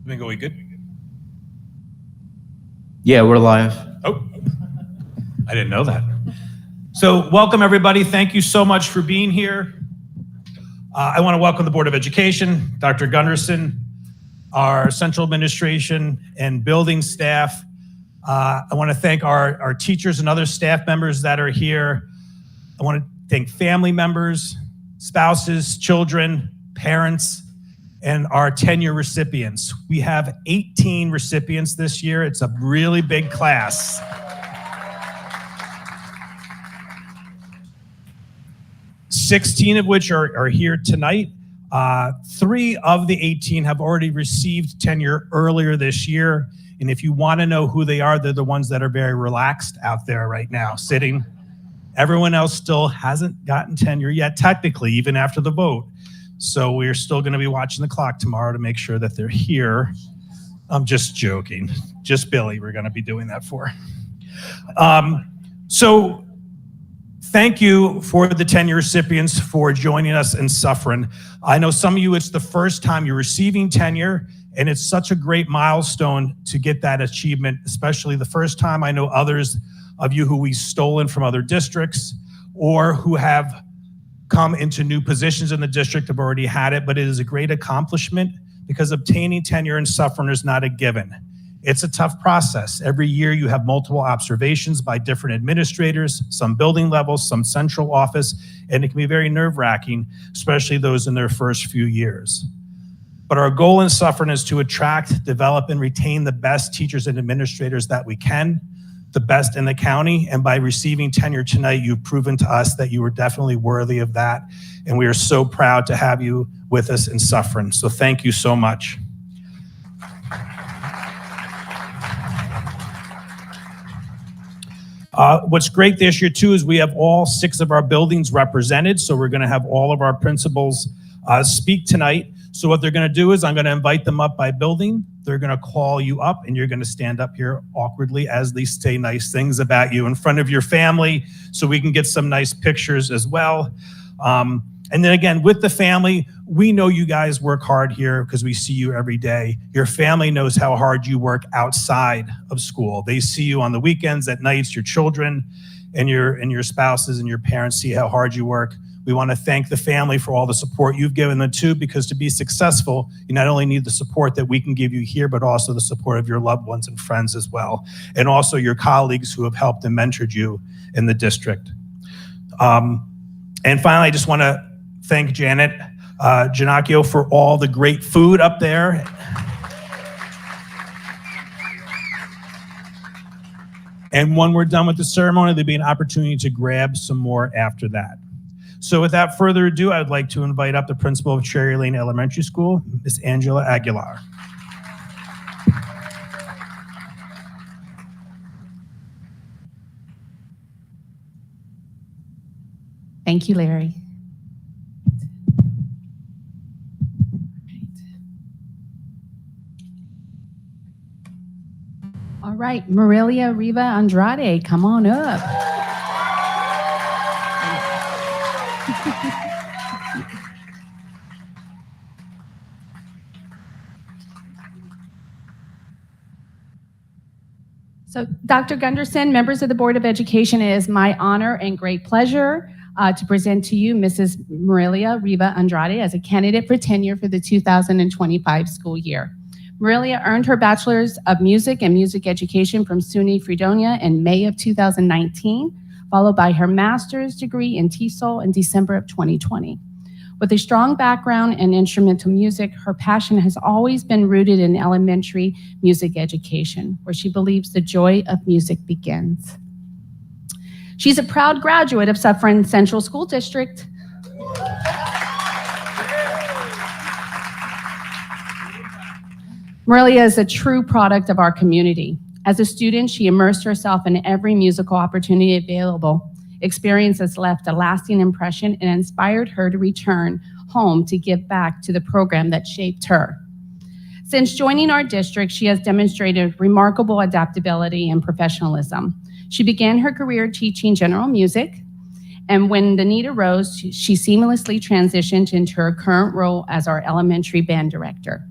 Domingo, we good? Yeah, we're live. Oh, I didn't know that. So welcome everybody. Thank you so much for being here. I want to welcome the Board of Education, Dr. Gunderson, our central administration and building staff. I want to thank our teachers and other staff members that are here. I want to thank family members, spouses, children, parents, and our tenure recipients. We have 18 recipients this year. It's a really big class. Sixteen of which are here tonight. 3 of the 18 have already received tenure earlier this year. And if you want to know who they are, they're the ones that are very relaxed out there right now, sitting. Everyone else still hasn't gotten tenure yet, technically, even after the vote. So we're still going to be watching the clock tomorrow to make sure that they're here. I'm just joking. Just Billy we're going to be doing that for. So thank you for the tenure recipients for joining us in Suffern. I know some of you, it's the first time you're receiving tenure, and it's such a great milestone to get that achievement, especially the first time. I know others of you who we've stolen from other districts or who have come into new positions in the district have already had it, but it is a great accomplishment because obtaining tenure in Suffern is not a given. It's a tough process. Every year you have multiple observations by different administrators, some building levels, some central office, and it can be very nerve-wracking, especially those in their first few years. But our goal in Suffern is to attract, develop, and retain the best teachers and administrators that we can, the best in the county, and by receiving tenure tonight, you've proven to us that you are definitely worthy of that, and we are so proud to have you with us in Suffern. So thank you so much. What's great this year too is we have all 6 of our buildings represented, so we're going to have all of our principals speak tonight. So what they're going to do is I'm going to invite them up by building. They're going to call you up, and you're going to stand up here awkwardly as they say nice things about you in front of your family so we can get some nice pictures as well. And then again, with the family, we know you guys work hard here because we see you every day. Your family knows how hard you work outside of school. They see you on the weekends, at nights, your children and your spouses and your parents see how hard you work. We want to thank the family for all the support you've given them too, because to be successful, you not only need the support that we can give you here, but also the support of your loved ones and friends as well. And also your colleagues who have helped and mentored you in the district. And finally, I just want to thank Janet Giannacchio for all the great food up there. And when we're done with the ceremony, there'll be an opportunity to grab some more after that. So without further ado, I'd like to invite up the principal of Cherry Lane Elementary School, Ms. Angela Aguilar. Thank you, Larry. All right, Marilia Riva Andrade, come on up. So, Dr. Gunderson, members of the Board of Education, it is my honor and great pleasure to present to you Mrs. Marilia Riva Andrade as a candidate for tenure for the 2025 school year. Marilia earned her Bachelor's of Music and Music Education from SUNY Fredonia in May of 2019, followed by her master's degree in TESOL in December of 2020. With a strong background in instrumental music, her passion has always been rooted in elementary music education, where she believes the joy of music begins. She's a proud graduate of Suffern Central School District. Marilia is a true product of our community. As a student, she immersed herself in every musical opportunity available. Experience has left a lasting impression and inspired her to return home to give back to the program that shaped her. Since joining our district, she has demonstrated remarkable adaptability and professionalism. She began her career teaching general music, and when the need arose, she seamlessly transitioned into her current role as our elementary band director.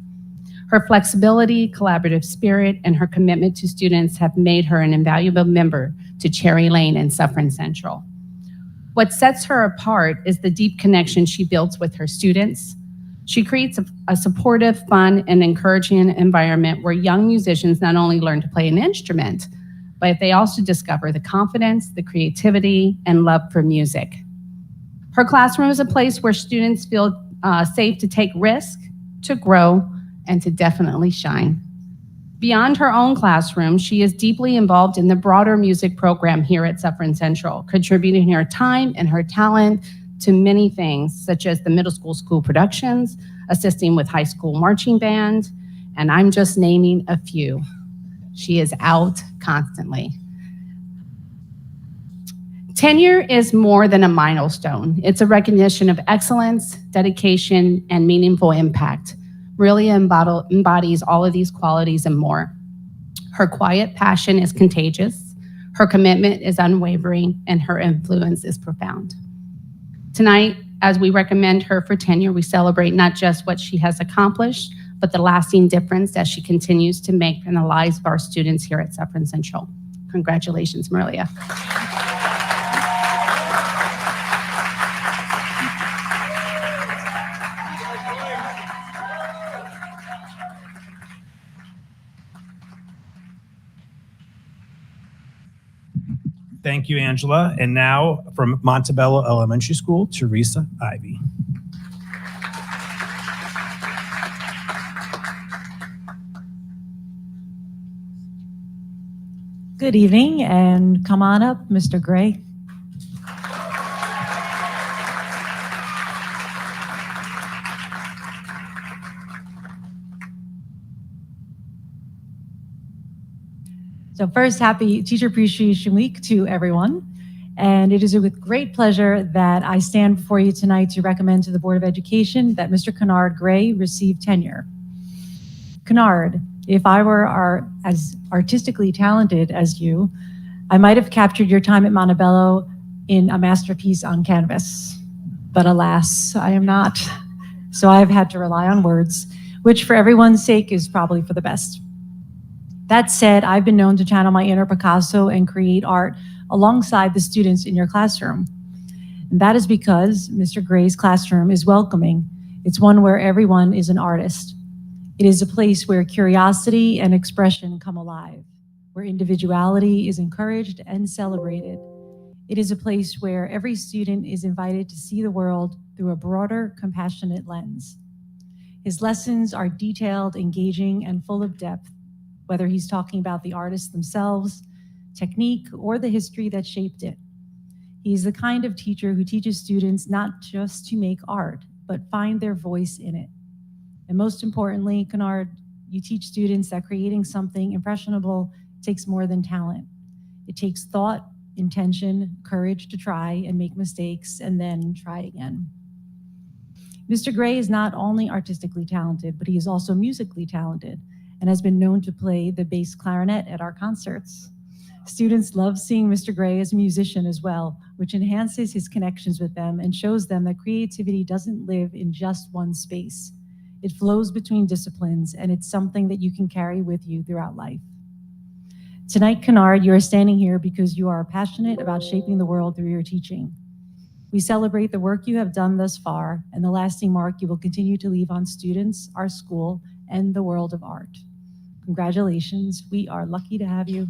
Her flexibility, collaborative spirit, and her commitment to students have made her an invaluable member to Cherry Lane and Suffern Central. What sets her apart is the deep connection she builds with her students. She creates a supportive, fun, and encouraging environment where young musicians not only learn to play an instrument, but they also discover the confidence, the creativity, and love for music. Her classroom is a place where students feel safe to take risks, to grow, and to definitely shine. Beyond her own classroom, she is deeply involved in the broader music program here at Suffern Central, contributing her time and her talent to many things, such as the middle school productions, assisting with high school marching band, and I'm just naming a few. She is out constantly. Tenure is more than a milestone. It's a recognition of excellence, dedication, and meaningful impact. Really embodies all of these qualities and more. Her quiet passion is contagious, her commitment is unwavering, and her influence is profound. Tonight, as we recommend her for tenure, we celebrate not just what she has accomplished, but the lasting difference that she continues to make in the lives of our students here at Suffern Central. Congratulations, Marilia. Thank you, Angela. And now from Montebello Elementary School, Teresa Ivy. Good evening, and come on up, Mr. Gray. So first, happy Teacher Appreciation Week to everyone. And it is with great pleasure that I stand before you tonight to recommend to the Board of Education that Mr. Kennard Gray receive tenure. Kennard, if I were as artistically talented as you, I might have captured your time at Montebello in a masterpiece on canvas. But alas, I am not. So I've had to rely on words, which for everyone's sake is probably for the best. That said, I've been known to channel my inner Picasso and create art alongside the students in your classroom. And that is because Mr. Gray's classroom is welcoming. It's one where everyone is an artist. It is a place where curiosity and expression come alive, where individuality is encouraged and celebrated. It is a place where every student is invited to see the world through a broader, compassionate lens. His lessons are detailed, engaging, and full of depth, whether he's talking about the artists themselves, technique, or the history that shaped it. He's the kind of teacher who teaches students not just to make art, but find their voice in it. And most importantly, Kennard, you teach students that creating something impressionable takes more than talent. It takes thought, intention, courage to try and make mistakes, and then try again. Mr. Gray is not only artistically talented, but he is also musically talented and has been known to play the bass clarinet at our concerts. Students love seeing Mr. Gray as a musician as well, which enhances his connections with them and shows them that creativity doesn't live in just one space. It flows between disciplines, and it's something that you can carry with you throughout life. Tonight, Kennard, you are standing here because you are passionate about shaping the world through your teaching. We celebrate the work you have done thus far and the lasting mark you will continue to leave on students, our school, and the world of art. Congratulations. We are lucky to have you.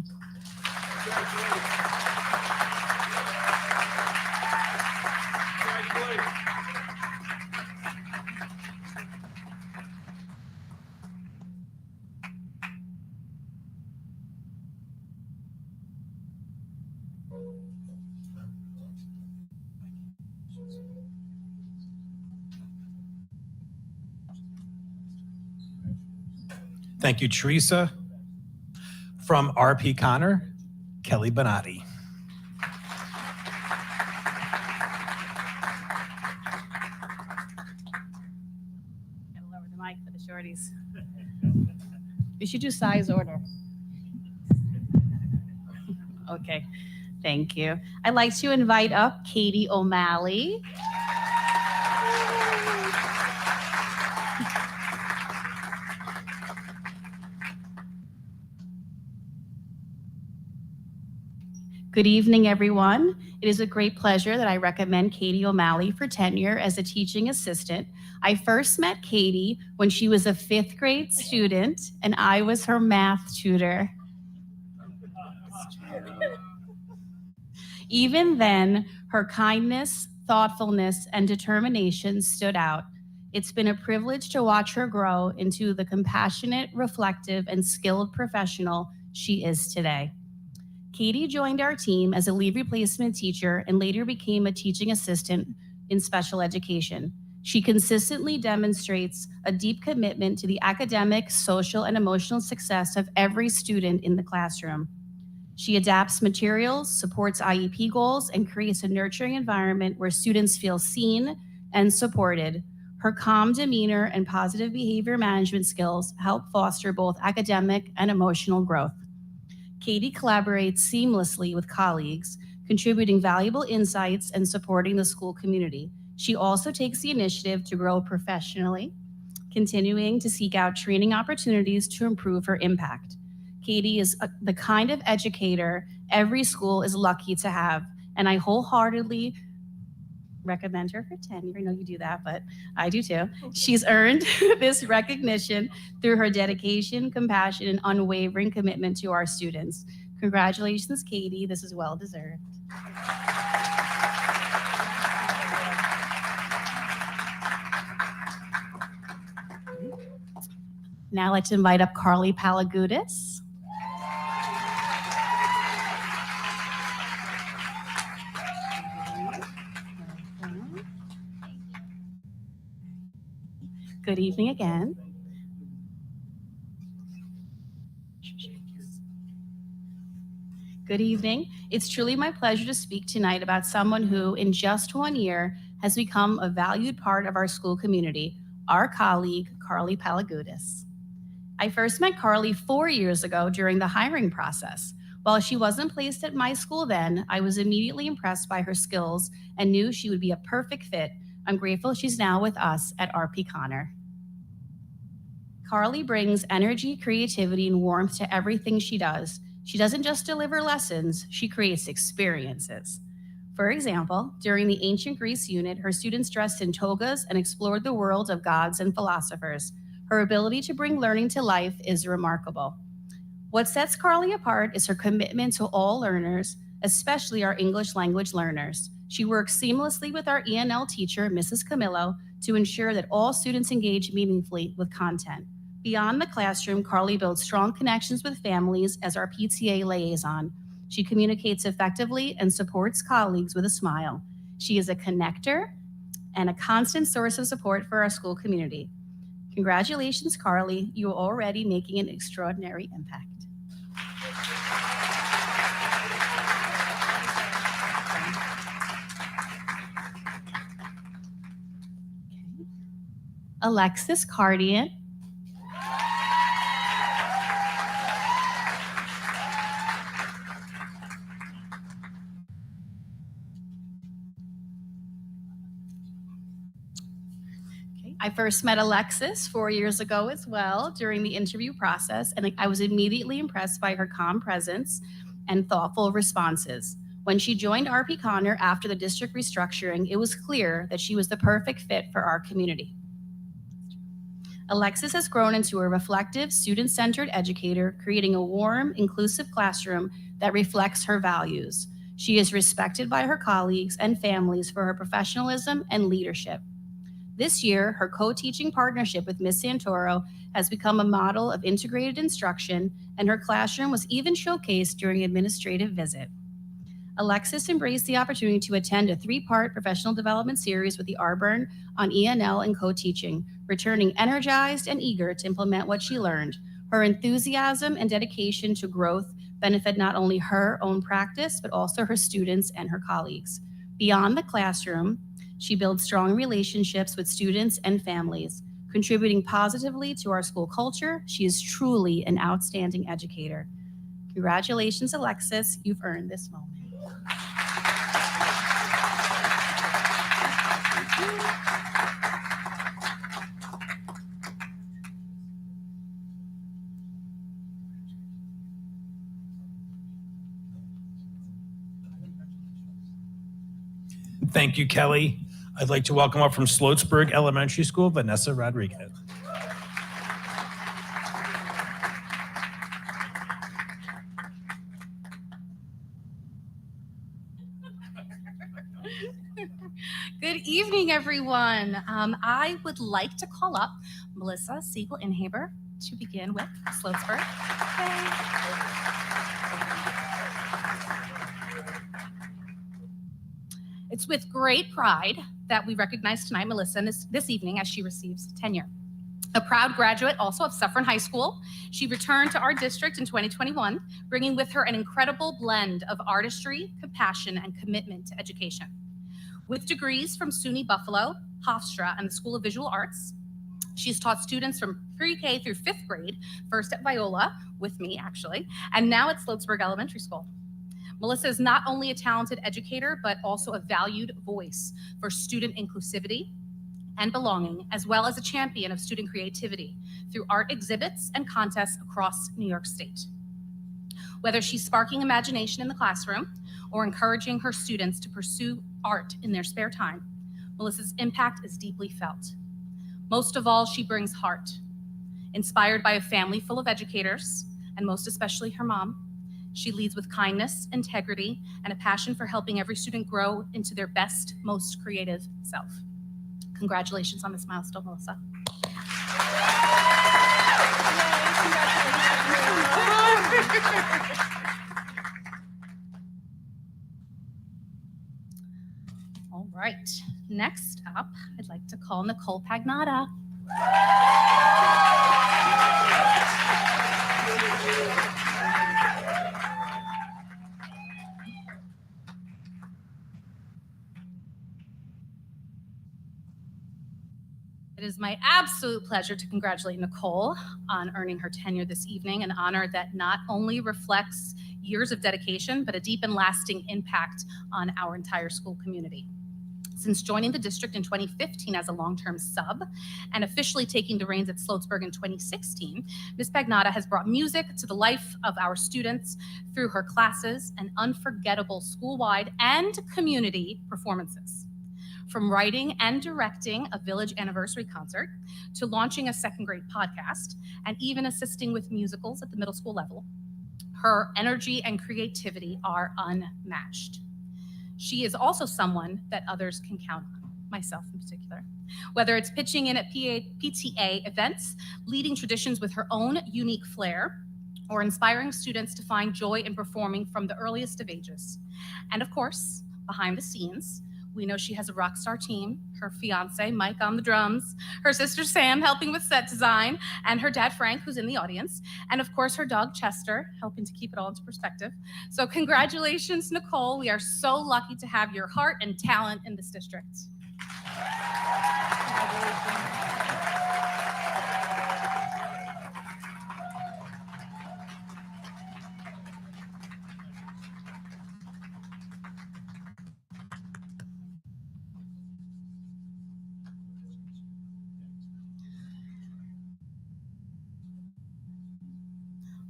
Thank you, Teresa. From RP Connor, Kelly Bonatti. Gotta lower the mic for the shorties. We should do size order. Okay, thank you. I'd like to invite up Katie O'Malley. Good evening, everyone. It is a great pleasure that I recommend Katie O'Malley for tenure as a teaching assistant. I first met Katie when she was a 5th grade student, and I was her math tutor. Even then, her kindness, thoughtfulness, and determination stood out. It's been a privilege to watch her grow into the compassionate, reflective, and skilled professional she is today. Katie joined our team as a leave replacement teacher and later became a teaching assistant in special education. She consistently demonstrates a deep commitment to the academic, social, and emotional success of every student in the classroom. She adapts materials, supports IEP goals, and creates a nurturing environment where students feel seen and supported. Her calm demeanor and positive behavior management skills help foster both academic and emotional growth. Katie collaborates seamlessly with colleagues, contributing valuable insights and supporting the school community. She also takes the initiative to grow professionally, continuing to seek out training opportunities to improve her impact. Katie is the kind of educator every school is lucky to have, and I wholeheartedly recommend her for tenure. I know you do that, but I do too. She's earned this recognition through her dedication, compassion, and unwavering commitment to our students. Congratulations, Katie. This is well deserved. Now let's invite up Carly Palagudis. Good evening again. Good evening. It's truly my pleasure to speak tonight about someone who, in just 1 year, has become a valued part of our school community, our colleague, Carly Palagudis. I first met Carly 4 years ago during the hiring process. While she wasn't placed at my school then, I was immediately impressed by her skills and knew she would be a perfect fit. I'm grateful she's now with us at RP Connor. Carly brings energy, creativity, and warmth to everything she does. She doesn't just deliver lessons, she creates experiences. For example, during the ancient Greece unit, her students dressed in togas and explored the world of gods and philosophers. Her ability to bring learning to life is remarkable. What sets Carly apart is her commitment to all learners, especially our English language learners. She works seamlessly with our ENL teacher, Mrs. Camillo, to ensure that all students engage meaningfully with content. Beyond the classroom, Carly builds strong connections with families as our PTA liaison. She communicates effectively and supports colleagues with a smile. She is a connector and a constant source of support for our school community. Congratulations, Carly. You are already making an extraordinary impact. Alexis Cardian. I first met Alexis 4 years ago as well during the interview process, and I was immediately impressed by her calm presence and thoughtful responses. When she joined RP Connor after the district restructuring, it was clear that she was the perfect fit for our community. Alexis has grown into a reflective, student-centered educator, creating a warm, inclusive classroom that reflects her values. She is respected by her colleagues and families for her professionalism and leadership. This year, her co-teaching partnership with Ms. Santoro has become a model of integrated instruction, and her classroom was even showcased during an administrative visit. Alexis embraced the opportunity to attend a 3-part professional development series with the Arburn on ENL and co-teaching, returning energized and eager to implement what she learned. Her enthusiasm and dedication to growth benefit not only her own practice, but also her students and her colleagues. Beyond the classroom, she builds strong relationships with students and families, contributing positively to our school culture. She is truly an outstanding educator. Congratulations, Alexis. You've earned this moment. Thank you, Kelly. I'd like to welcome up from Sloatsburg Elementary School, Vanessa Rodriguez. Good evening, everyone. I would like to call up Melissa Siegel-Inhaber to begin with Sloatsburg. It's with great pride that we recognize tonight Melissa this evening as she receives tenure. A proud graduate also of Suffern High School, she returned to our district in 2021, bringing with her an incredible blend of artistry, compassion, and commitment to education. With degrees from SUNY Buffalo, Hofstra, and the School of Visual Arts, she's taught students from pre-K through 5th grade, first at Viola, with me actually, and now at Sloatsburg Elementary School. Melissa is not only a talented educator, but also a valued voice for student inclusivity and belonging, as well as a champion of student creativity through art exhibits and contests across New York State. Whether she's sparking imagination in the classroom or encouraging her students to pursue art in their spare time, Melissa's impact is deeply felt. Most of all, she brings heart. Inspired by a family full of educators, and most especially her mom, she leads with kindness, integrity, and a passion for helping every student grow into their best, most creative self. Congratulations on this milestone, Melissa. All right, next up, I'd like to call Nicole Pagnotta. It is my absolute pleasure to congratulate Nicole on earning her tenure this evening, an honor that not only reflects years of dedication, but a deep and lasting impact on our entire school community. Since joining the district in 2015 as a long-term sub and officially taking the reins at Sloatsburg in 2016, Ms. Pagnotta has brought music to the life of our students through her classes and unforgettable school-wide and community performances. From writing and directing a village anniversary concert to launching a 2nd grade podcast and even assisting with musicals at the middle school level, her energy and creativity are unmatched. She is also someone that others can count on, myself in particular. Whether it's pitching in at PTA events, leading traditions with her own unique flair, or inspiring students to find joy in performing from the earliest of ages. And of course, behind the scenes, we know she has a rock star team, her fiance, Mike, on the drums, her sister, Sam, helping with set design, and her dad, Frank, who's in the audience, and of course, her dog, Chester, helping to keep it all into perspective. So congratulations, Nicole. We are so lucky to have your heart and talent in this district.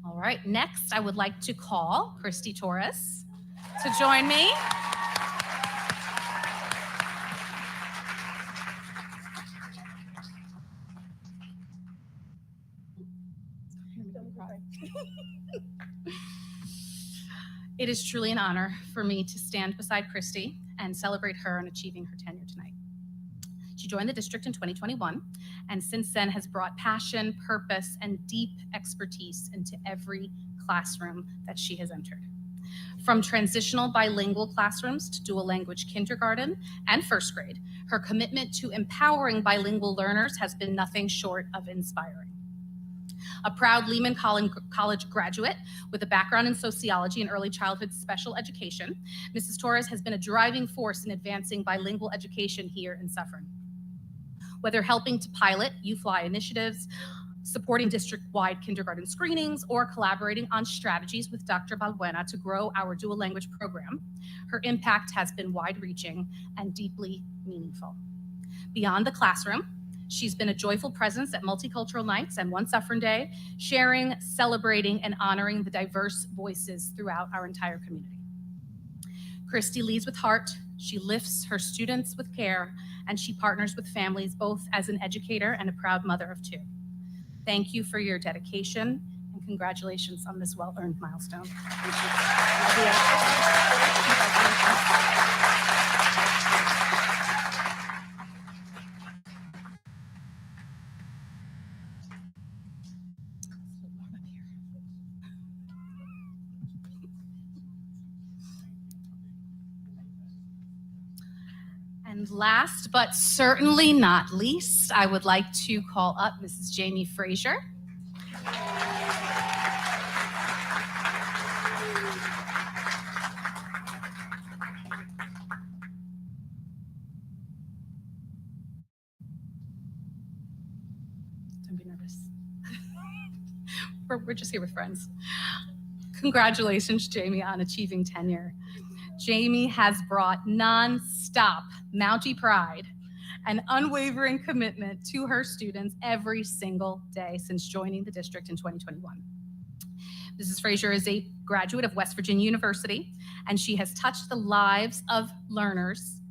All right, next I would like to call Christy Torres to join me. It is truly an honor for me to stand beside Christy and celebrate her on achieving her tenure tonight. She joined the district in 2021, and since then has brought passion, purpose, and deep expertise into every classroom that she has entered. From transitional bilingual classrooms to dual language kindergarten and 1st grade, her commitment to empowering bilingual learners has been nothing short of inspiring. A proud Lehman College graduate with a background in sociology and early childhood special education, Mrs. Torres has been a driving force in advancing bilingual education here in Suffern. Whether helping to pilot U-Fly initiatives, supporting district-wide kindergarten screenings, or collaborating on strategies with Dr. Balbuena to grow our dual language program, her impact has been wide-reaching and deeply meaningful. Beyond the classroom, she's been a joyful presence at multicultural nights and One Suffern Day, sharing, celebrating, and honoring the diverse voices throughout our entire community. Christy leads with heart, She lifts her students with care, and she partners with families both as an educator and a proud mother of two. Thank you for your dedication, and congratulations on this well-earned milestone. Love you. And last but certainly not least, I would like to call up Mrs. Jamie Frazier. Don't be nervous. We're just here with friends. Congratulations, Jamie, on achieving tenure. Jamie has brought non-stop Mountie pride and unwavering commitment to her students every single day since joining the district in 2021. Mrs. Frazier is a graduate of West Virginia University, and she has touched the lives of learners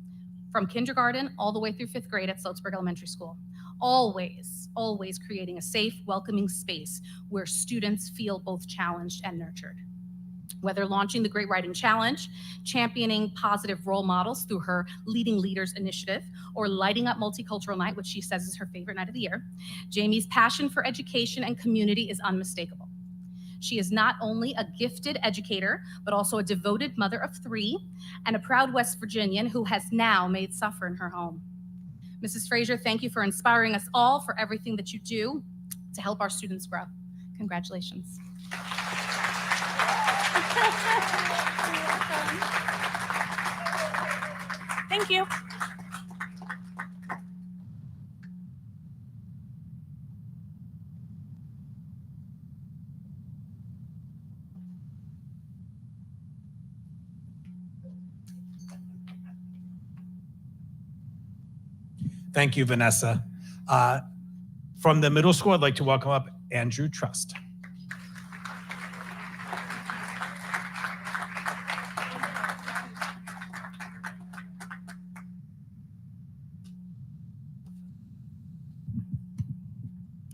from kindergarten all the way through 5th grade at Sloatsburg Elementary School. Always creating a safe, welcoming space where students feel both challenged and nurtured. Whether launching the Great Writing Challenge, championing positive role models through her Leading Leaders initiative, or lighting up Multicultural Night, which she says is her favorite night of the year, Jamie's passion for education and community is unmistakable. She is not only a gifted educator, but also a devoted mother of 3 and a proud West Virginian who has now made Suffern her home. Mrs. Frazier, thank you for inspiring us all, for everything that you do to help our students grow. Congratulations. Thank you. Thank you, Vanessa. From the middle school, I'd like to welcome up Andrew Trust.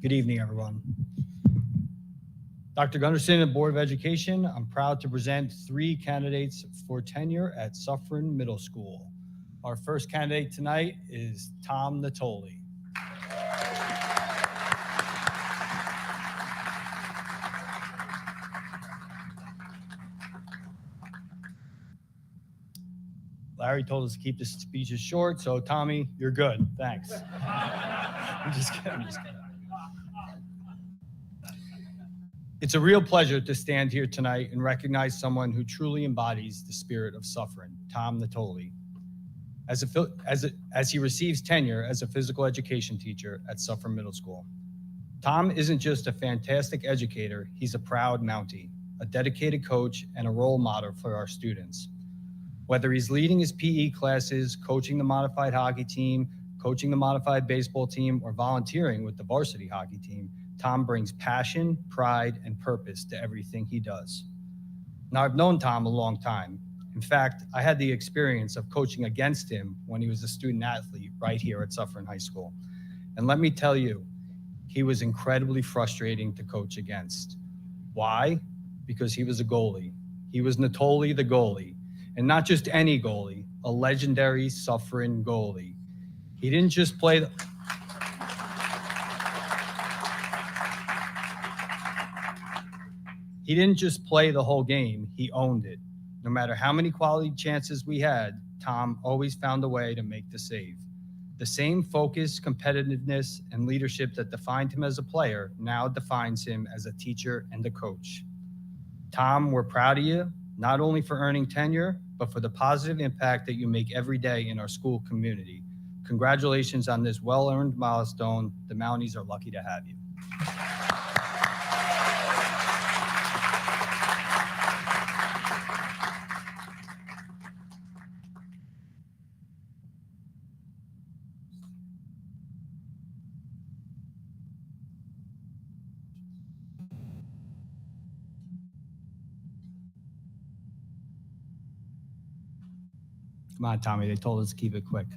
Good evening, everyone. Dr. Gunderson and Board of Education, I'm proud to present 3 candidates for tenure at Suffern Middle School. Our first candidate tonight is Tom Natoli. Larry told us to keep the speeches short, so Tommy, you're good. Thanks. I'm just kidding. It's a real pleasure to stand here tonight and recognize someone who truly embodies the spirit of Suffern, Tom Natoli, as he receives tenure as a physical education teacher at Suffern Middle School. Tom isn't just a fantastic educator, he's a proud Mountie, a dedicated coach, and a role model for our students. Whether he's leading his PE classes, coaching the modified hockey team, coaching the modified baseball team, or volunteering with the varsity hockey team, Tom brings passion, pride, and purpose to everything he does. Now, I've known Tom a long time. In fact, I had the experience of coaching against him when he was a student athlete right here at Suffern High School. And let me tell you, he was incredibly frustrating to coach against. Why? Because he was a goalie. He was Natoli the goalie, and not just any goalie, a legendary Suffern goalie. He didn't just play the whole game, he owned it. No matter how many quality chances we had, Tom always found a way to make the save. The same focus, competitiveness, and leadership that defined him as a player now defines him as a teacher and a coach. Tom, we're proud of you, not only for earning tenure, but for the positive impact that you make every day in our school community. Congratulations on this well-earned milestone. The Mounties are lucky to have you. Come on, Tommy, they told us to keep it quick.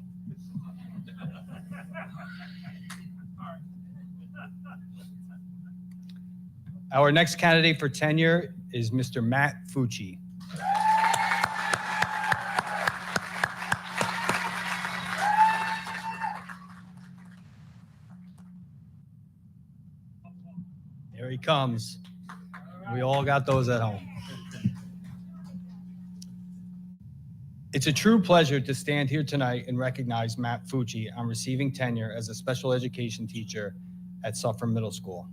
Our next candidate for tenure is Mr. Matt Fucci. Here he comes. We all got those at home. It's a true pleasure to stand here tonight and recognize Matt Fucci on receiving tenure as a special education teacher at Suffern Middle School.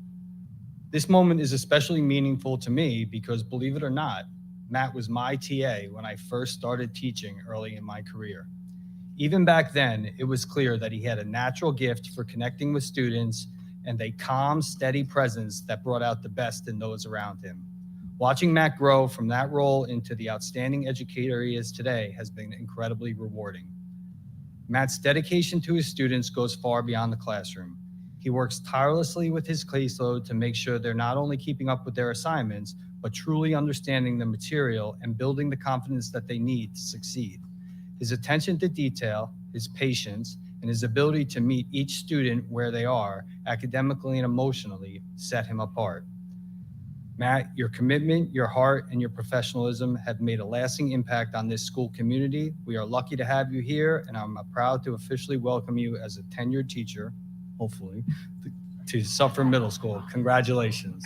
This moment is especially meaningful to me because, believe it or not, Matt was my TA when I first started teaching early in my career. Even back then, it was clear that he had a natural gift for connecting with students and a calm, steady presence that brought out the best in those around him. Watching Matt grow from that role into the outstanding educator he is today has been incredibly rewarding. Matt's dedication to his students goes far beyond the classroom. He works tirelessly with his caseload to make sure they're not only keeping up with their assignments, but truly understanding the material and building the confidence that they need to succeed. His attention to detail, his patience, and his ability to meet each student where they are, academically and emotionally, set him apart. Matt, your commitment, your heart, and your professionalism have made a lasting impact on this school community. We are lucky to have you here, and I'm proud to officially welcome you as a tenured teacher, hopefully, to Suffern Middle School. Congratulations.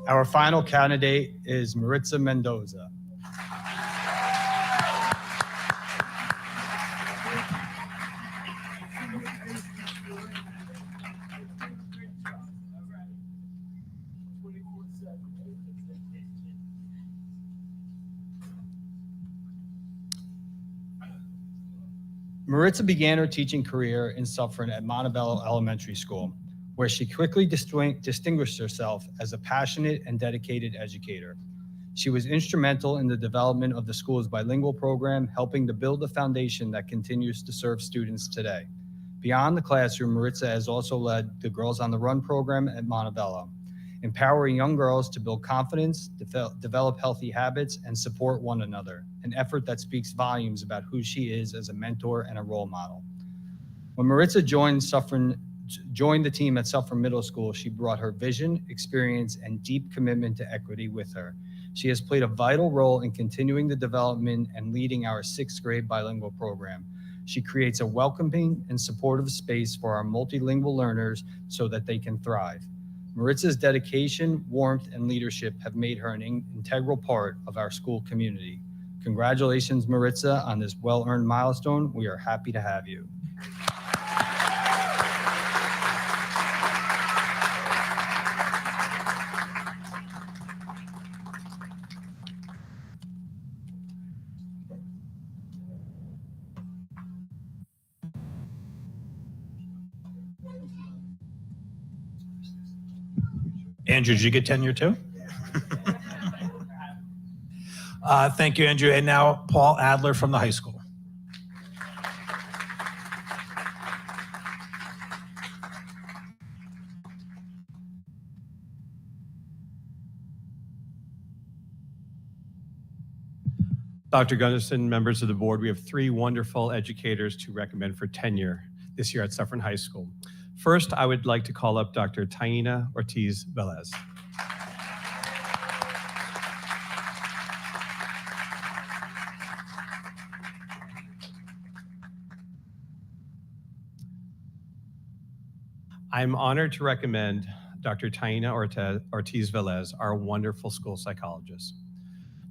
Our final candidate is Maritza Mendoza. Maritza began her teaching career in Suffern at Montebello Elementary School, where she quickly distinguished herself as a passionate and dedicated educator. She was instrumental in the development of the school's bilingual program, helping to build the foundation that continues to serve students today. Beyond the classroom, Maritza has also led the Girls on the Run program at Montebello, empowering young girls to build confidence, develop healthy habits, and support one another, an effort that speaks volumes about who she is as a mentor and a role model. When Maritza joined the team at Suffern Middle School, she brought her vision, experience, and deep commitment to equity with her. She has played a vital role in continuing the development and leading our 6th grade bilingual program. She creates a welcoming and supportive space for our multilingual learners so that they can thrive. Maritza's dedication, warmth, and leadership have made her an integral part of our school community. Congratulations, Maritza, on this well-earned milestone. We are happy to have you. Andrew, did you get tenure too? Thank you, Andrew. And now Paul Adler from the high school. Dr. Gunderson, members of the board, we have 3 wonderful educators to recommend for tenure this year at Suffern High School. First, I would like to call up Dr. Taina Ortiz-Velez. I'm honored to recommend Dr. Taina Ortiz-Velez, our wonderful school psychologist.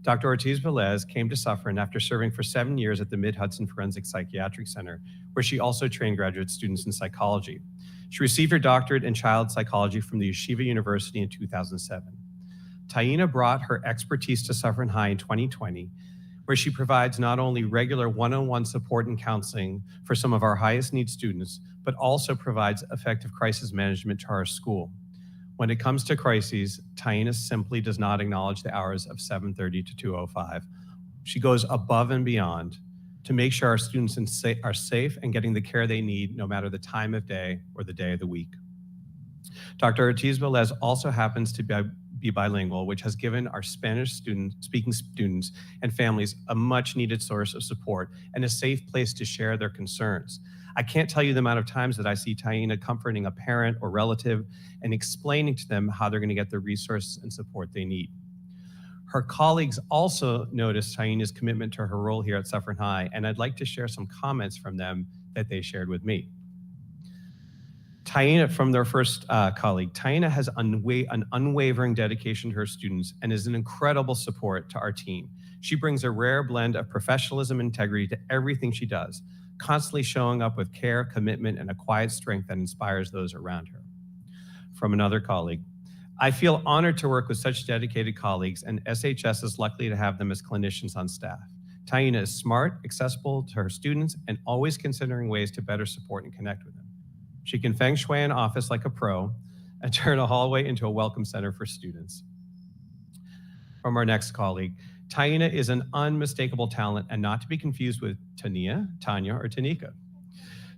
Dr. Ortiz-Velez came to Suffern after serving for 7 years at the Mid-Hudson Forensic Psychiatric Center, where she also trained graduate students in psychology. She received her doctorate in child psychology from the Yeshiva University in 2007. Taina brought her expertise to Suffern High in 2020, where she provides not only regular one-on-one support and counseling for some of our highest need students, but also provides effective crisis management to our school. When it comes to crises, Taina simply does not acknowledge the hours of 7:30 to 2:05. She goes above and beyond to make sure our students are safe and getting the care they need no matter the time of day or the day of the week. Dr. Ortiz-Velez also happens to be bilingual, which has given our Spanish-speaking students and families a much-needed source of support and a safe place to share their concerns. I can't tell you the amount of times that I see Taina comforting a parent or relative and explaining to them how they're going to get the resources and support they need. Her colleagues also noticed Taina's commitment to her role here at Suffern High, and I'd like to share some comments from them that they shared with me. Taina, from their first colleague, Taina has an unwavering dedication to her students and is an incredible support to our team. She brings a rare blend of professionalism and integrity to everything she does, constantly showing up with care, commitment, and a quiet strength that inspires those around her. From another colleague, I feel honored to work with such dedicated colleagues, and SHS is lucky to have them as clinicians on staff. Taina is smart, accessible to her students, and always considering ways to better support and connect with them. She can feng shui an office like a pro and turn a hallway into a welcome center for students. From our next colleague, Taina is an unmistakable talent and not to be confused with Tania, Tanya, or Tanika.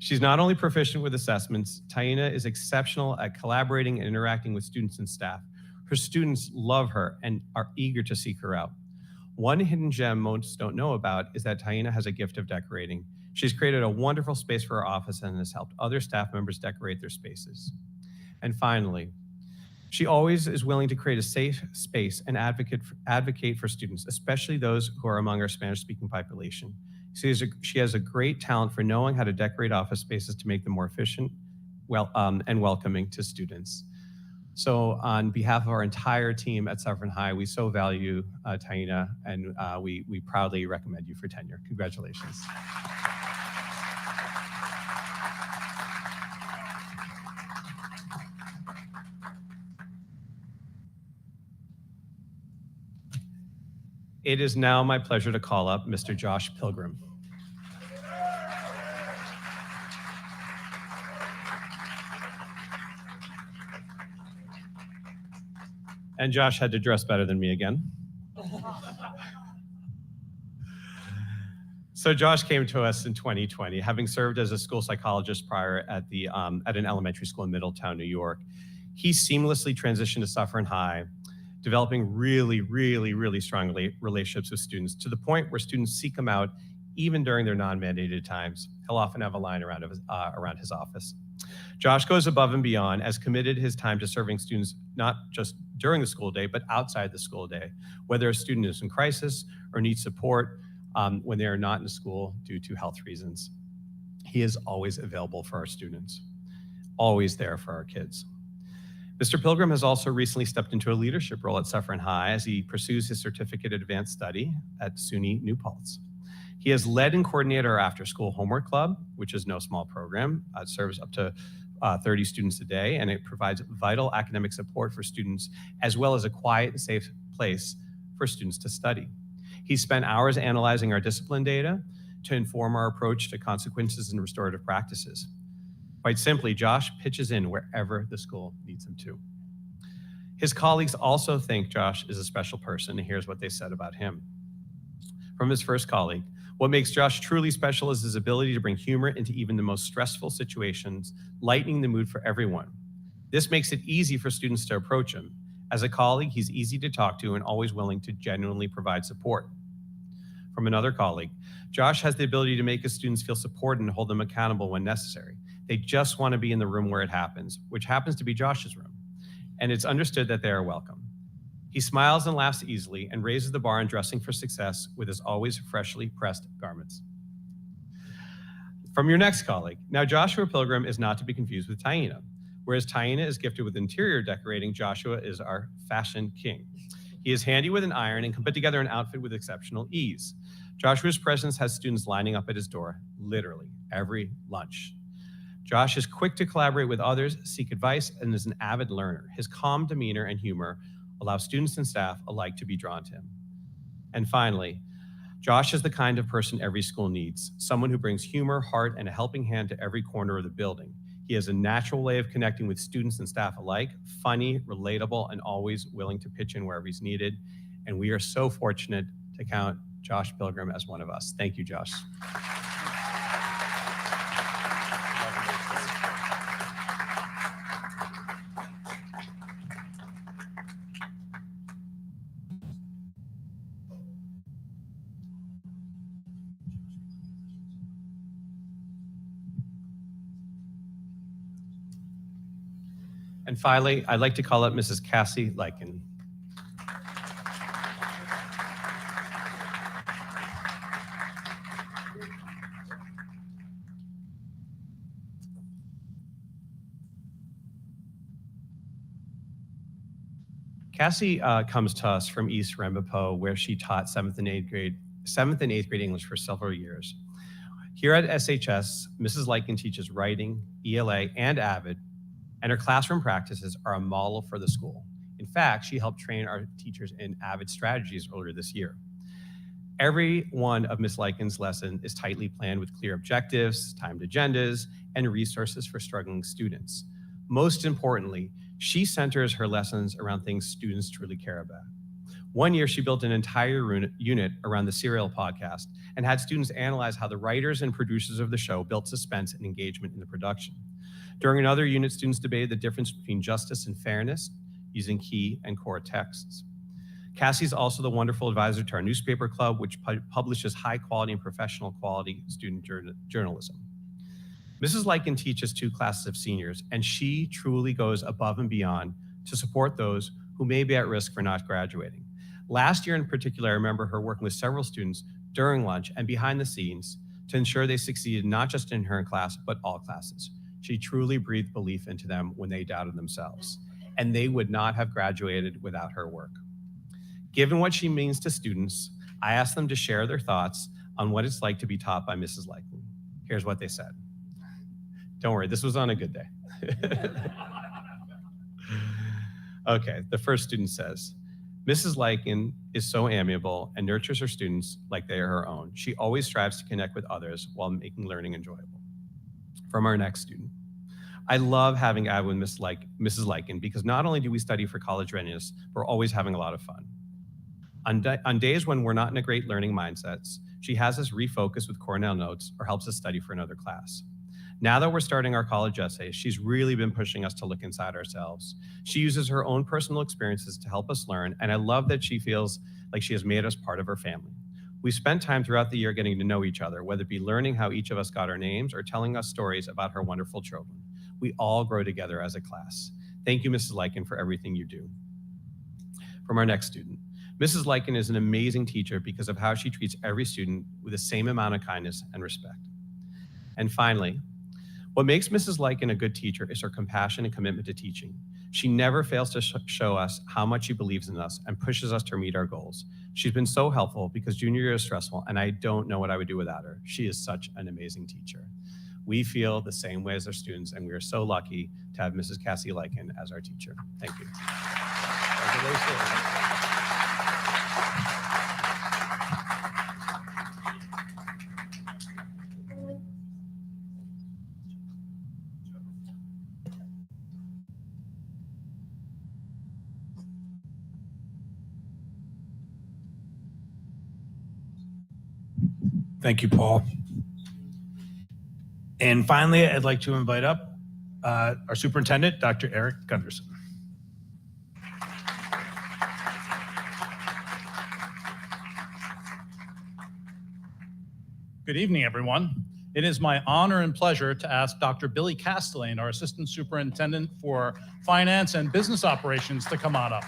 She's not only proficient with assessments, Taina is exceptional at collaborating and interacting with students and staff. Her students love her and are eager to seek her out. One hidden gem most don't know about is that Taina has a gift of decorating. She's created a wonderful space for her office and has helped other staff members decorate their spaces. And finally, she always is willing to create a safe space and advocate for students, especially those who are among our Spanish-speaking population. She has a great talent for knowing how to decorate office spaces to make them more efficient and welcoming to students. So on behalf of our entire team at Suffern High, we so value Taina, and we proudly recommend you for tenure. Congratulations. It is now my pleasure to call up Mr. Josh Pilgrim. And Josh had to dress better than me again. So Josh came to us in 2020, having served as a school psychologist prior at an elementary school in Middletown, New York. He seamlessly transitioned to Suffern High, developing really strong relationships with students to the point where students seek him out even during their non-mandated times. He'll often have a line around his office. Josh goes above and beyond, as committed his time to serving students not just during the school day, but outside the school day, whether a student is in crisis or needs support when they are not in school due to health reasons. He is always available for our students, always there for our kids. Mr. Pilgrim has also recently stepped into a leadership role at Suffern High as he pursues his certificate in advanced study at SUNY New Paltz. He has led and coordinated our after-school homework club, which is no small program. It serves up to 30 students a day, and it provides vital academic support for students, as well as a quiet and safe place for students to study. He spent hours analyzing our discipline data to inform our approach to consequences and restorative practices. Quite simply, Josh pitches in wherever the school needs him to. His colleagues also think Josh is a special person, and here's what they said about him. From his first colleague, what makes Josh truly special is his ability to bring humor into even the most stressful situations, lightening the mood for everyone. This makes it easy for students to approach him. As a colleague, he's easy to talk to and always willing to genuinely provide support. From another colleague, Josh has the ability to make his students feel supported and hold them accountable when necessary. They just want to be in the room where it happens, which happens to be Josh's room, and it's understood that they are welcome. He smiles and laughs easily and raises the bar in dressing for success with his always freshly pressed garments. From your next colleague, now Joshua Pilgrim is not to be confused with Taina. Whereas Taina is gifted with interior decorating, Joshua is our fashion king. He is handy with an iron and can put together an outfit with exceptional ease. Joshua's presence has students lining up at his door, literally every lunch. Josh is quick to collaborate with others, seek advice, and is an avid learner. His calm demeanor and humor allow students and staff alike to be drawn to him. And finally, Josh is the kind of person every school needs, someone who brings humor, heart, and a helping hand to every corner of the building. He has a natural way of connecting with students and staff alike, funny, relatable, and always willing to pitch in wherever he's needed. And we are so fortunate to count Josh Pilgrim as one of us. Thank you, Josh. And finally, I'd like to call up Mrs. Cassie Lykin. Cassie comes to us from East Ramapo, where she taught 7th and 8th grade English for several years. Here at SHS, Mrs. Lykin teaches writing, ELA, and AVID, and her classroom practices are a model for the school. In fact, she helped train our teachers in AVID strategies earlier this year. Every one of Ms. Lykin's lesson is tightly planned with clear objectives, timed agendas, and resources for struggling students. Most importantly, she centers her lessons around things students truly care about. One year, she built an entire unit around the Serial podcast and had students analyze how the writers and producers of the show built suspense and engagement in the production. During another unit, students debated the difference between justice and fairness using key and core texts. Cassie's also the wonderful advisor to our newspaper club, which publishes high quality and professional quality student journalism. Mrs. Lykin teaches 2 classes of seniors, and she truly goes above and beyond to support those who may be at risk for not graduating. Last year in particular, I remember her working with several students during lunch and behind the scenes to ensure they succeeded not just in her class, but all classes. She truly breathed belief into them when they doubted themselves, and they would not have graduated without her work. Given what she means to students, I asked them to share their thoughts on what it's like to be taught by Mrs. Lykin. Here's what they said. Don't worry, this was on a good day. Okay, the first student says, Mrs. Lykin is so amiable and nurtures her students like they are her own. She always strives to connect with others while making learning enjoyable. From our next student, I love having Ad with Mrs. Lykin because not only do we study for college readiness, but we're always having a lot of fun. On days when we're not in a great learning mindsets, she has us refocus with Cornell notes or helps us study for another class. Now that we're starting our college essays, she's really been pushing us to look inside ourselves. She uses her own personal experiences to help us learn, and I love that she feels like she has made us part of her family. We spent time throughout the year getting to know each other, whether it be learning how each of us got our names or telling us stories about her wonderful children. We all grow together as a class. Thank you, Mrs. Lykin, for everything you do. From our next student, Mrs. Lykin is an amazing teacher because of how she treats every student with the same amount of kindness and respect. And finally, what makes Mrs. Lykin a good teacher is her compassion and commitment to teaching. She never fails to show us how much she believes in us and pushes us to meet our goals. She's been so helpful because junior year is stressful and I don't know what I would do without her. She is such an amazing teacher. We feel the same way as our students, and we are so lucky to have Mrs. Cassie Lykin as our teacher. Thank you. Thank you, Paul. And finally, I'd like to invite up our superintendent, Dr. Eric Gunderson. Good evening, everyone. It is my honor and pleasure to ask Dr. Billy Castellane, our Assistant Superintendent for Finance and Business Operations, to come on up.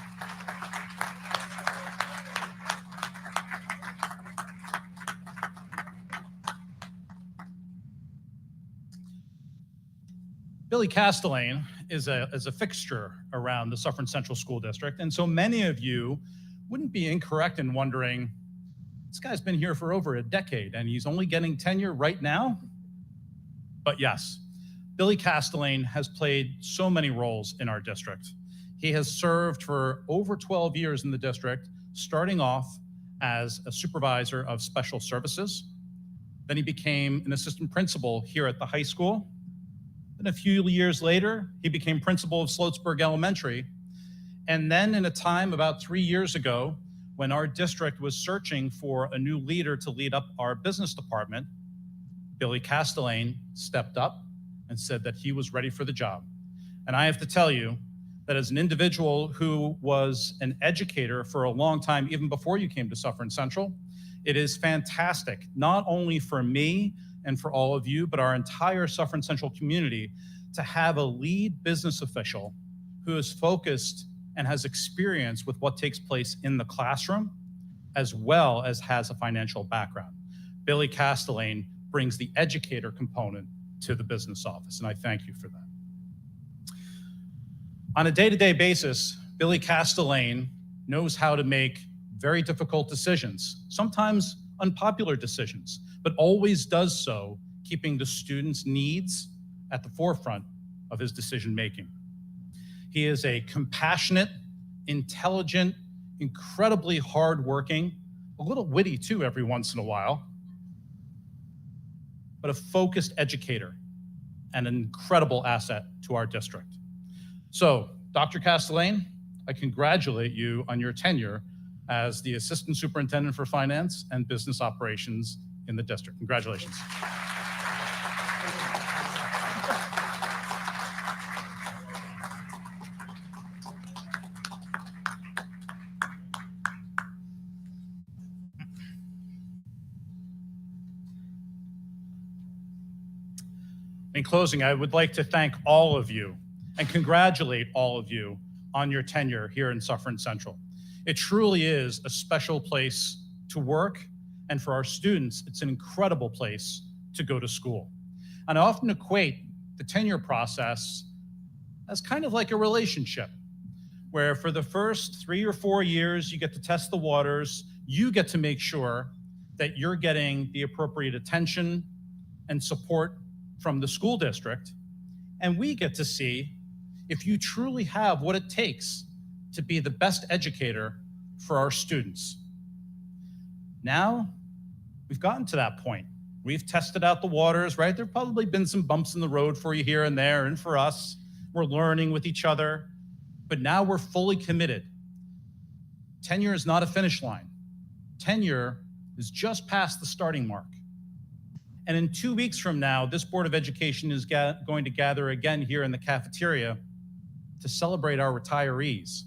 Billy Castellane is a fixture around the Suffern Central School District, and so many of you wouldn't be incorrect in wondering, this guy's been here for over a decade and he's only getting tenure right now? But yes, Billy Castellane has played so many roles in our district. He has served for over 12 years in the district, starting off as a supervisor of special services. Then he became an assistant principal here at the high school. Then a few years later, he became principal of Sloatsburg Elementary. And then in a time about 3 years ago, when our district was searching for a new leader to lead up our business department, Billy Castellane stepped up and said that he was ready for the job. And I have to tell you that as an individual who was an educator for a long time, even before you came to Suffern Central, it is fantastic, not only for me and for all of you, but our entire Suffern Central community, to have a lead business official who is focused and has experience with what takes place in the classroom, as well as has a financial background. Billy Castellane brings the educator component to the business office, and I thank you for that. On a day-to-day basis, Billy Castellane knows how to make very difficult decisions, sometimes unpopular decisions, but always does so keeping the students' needs at the forefront of his decision-making. He is a compassionate, intelligent, incredibly hardworking, a little witty too every once in a while, but a focused educator and an incredible asset to our district. So, Dr. Castellane, I congratulate you on your tenure as the Assistant Superintendent for Finance and Business Operations in the district. Congratulations. In closing, I would like to thank all of you and congratulate all of you on your tenure here in Suffern Central. It truly is a special place to work, and for our students, it's an incredible place to go to school. And I often equate the tenure process as kind of like a relationship, where for the first 3 or 4 years, you get to test the waters, you get to make sure that you're getting the appropriate attention and support from the school district, and we get to see if you truly have what it takes to be the best educator for our students. Now, we've gotten to that point. We've tested out the waters, right? There've probably been some bumps in the road for you here and there, and for us, we're learning with each other, but now we're fully committed. Tenure is not a finish line. Tenure is just past the starting mark. And in 2 weeks from now, this Board of Education is going to gather again here in the cafeteria to celebrate our retirees.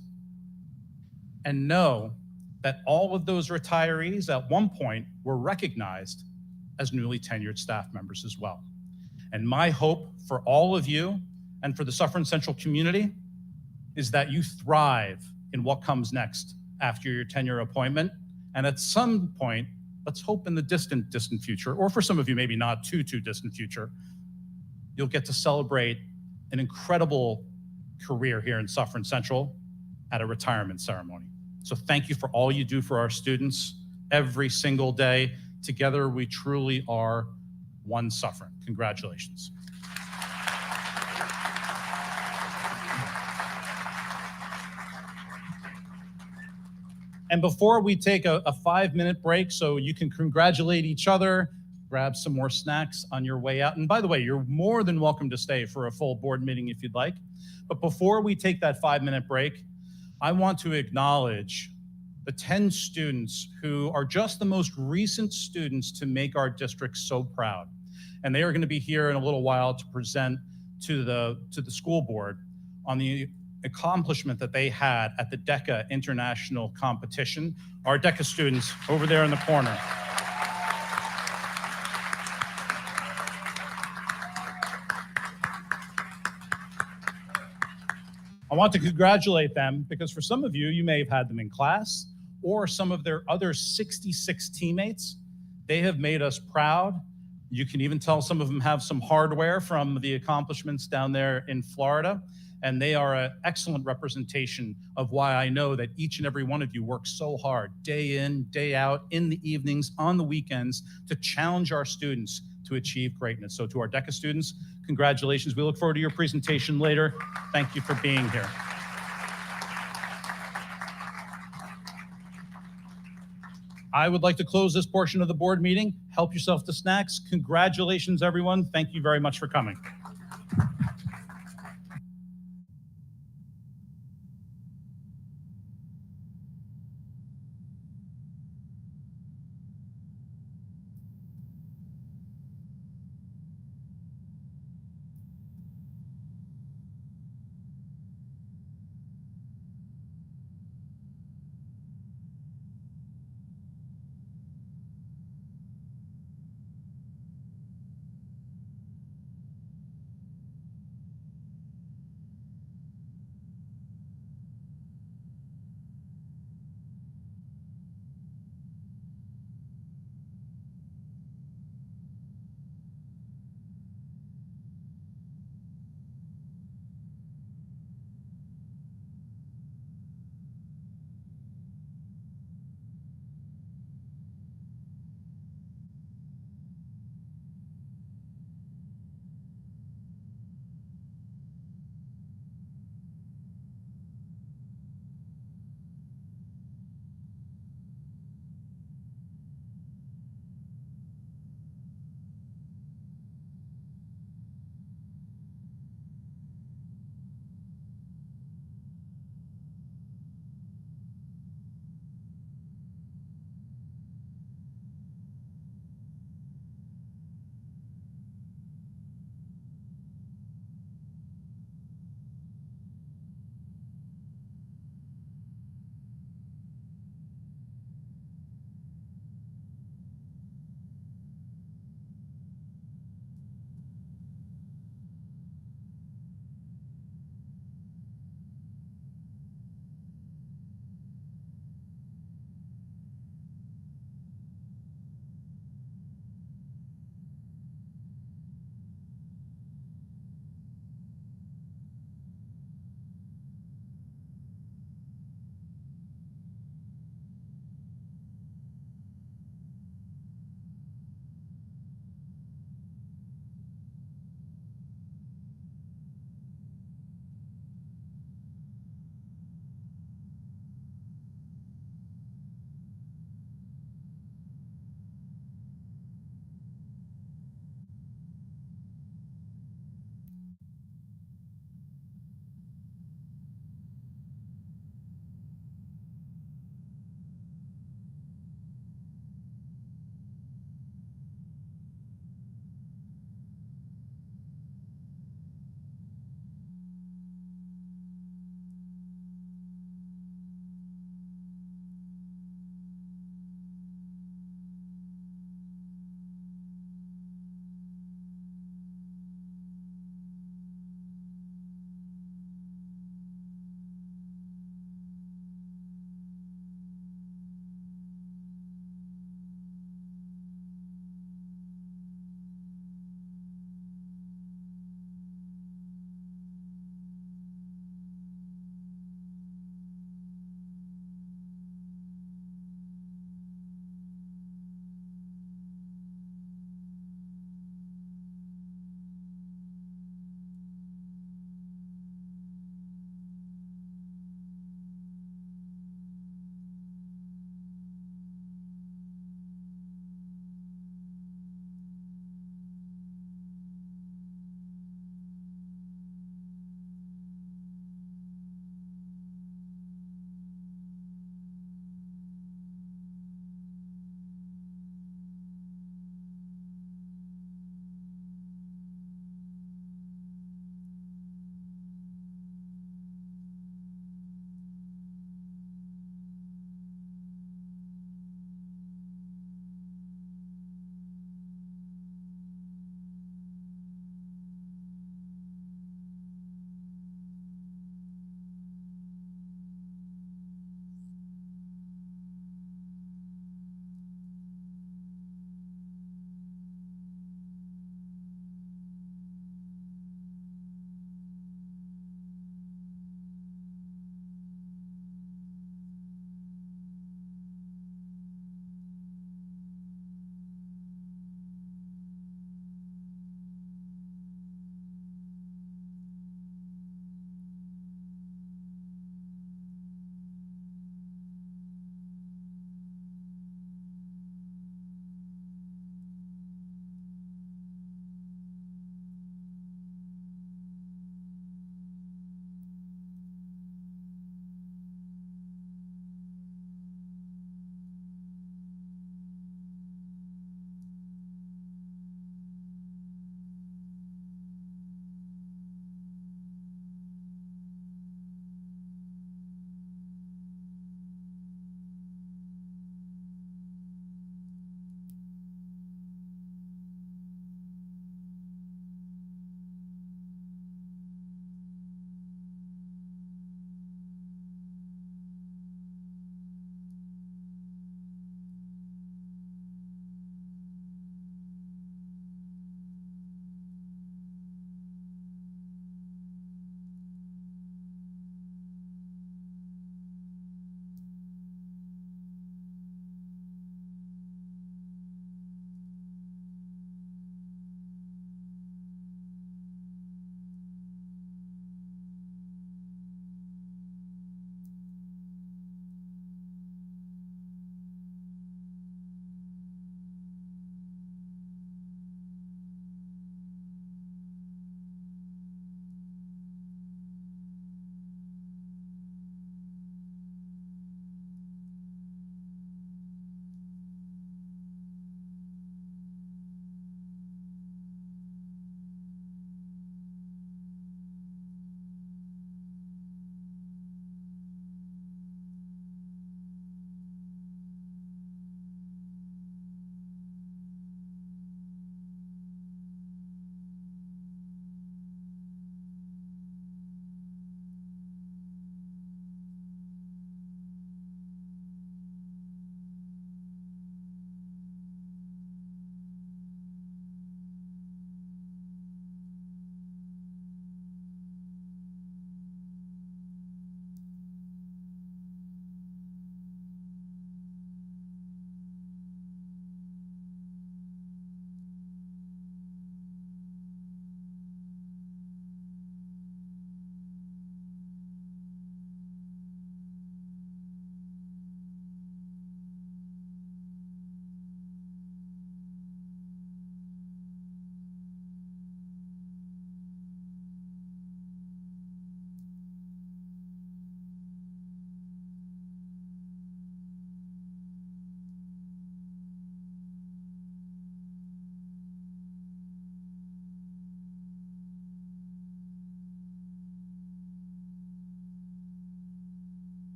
And know that all of those retirees at one point were recognized as newly tenured staff members as well. And my hope for all of you and for the Suffern Central community is that you thrive in what comes next after your tenure appointment. And at some point, let's hope in the distant future, or for some of you, maybe not too distant future, you'll get to celebrate an incredible career here in Suffern Central at a retirement ceremony. So thank you for all you do for our students every single day. Together, we truly are one Suffern. Congratulations. And before we take a 5-minute break so you can congratulate each other, grab some more snacks on your way out. And by the way, you're more than welcome to stay for a full board meeting if you'd like. But before we take that 5-minute break, I want to acknowledge the 10 students who are just the most recent students to make our district so proud. And they are going to be here in a little while to present to the school board on the accomplishment that they had at the DECA International Competition. Our DECA students over there in the corner. I want to congratulate them because for some of you, you may have had them in class, or some of their other 66 teammates. They have made us proud. You can even tell some of them have some hardware from the accomplishments down there in Florida. And they are an excellent representation of why I know that each and every one of you works so hard, day in, day out, in the evenings, on the weekends, to challenge our students to achieve greatness. So to our DECA students, congratulations. We look forward to your presentation later. Thank you for being here. I would like to close this portion of the board meeting. Help yourself to snacks. Congratulations, everyone. Thank you very much for coming.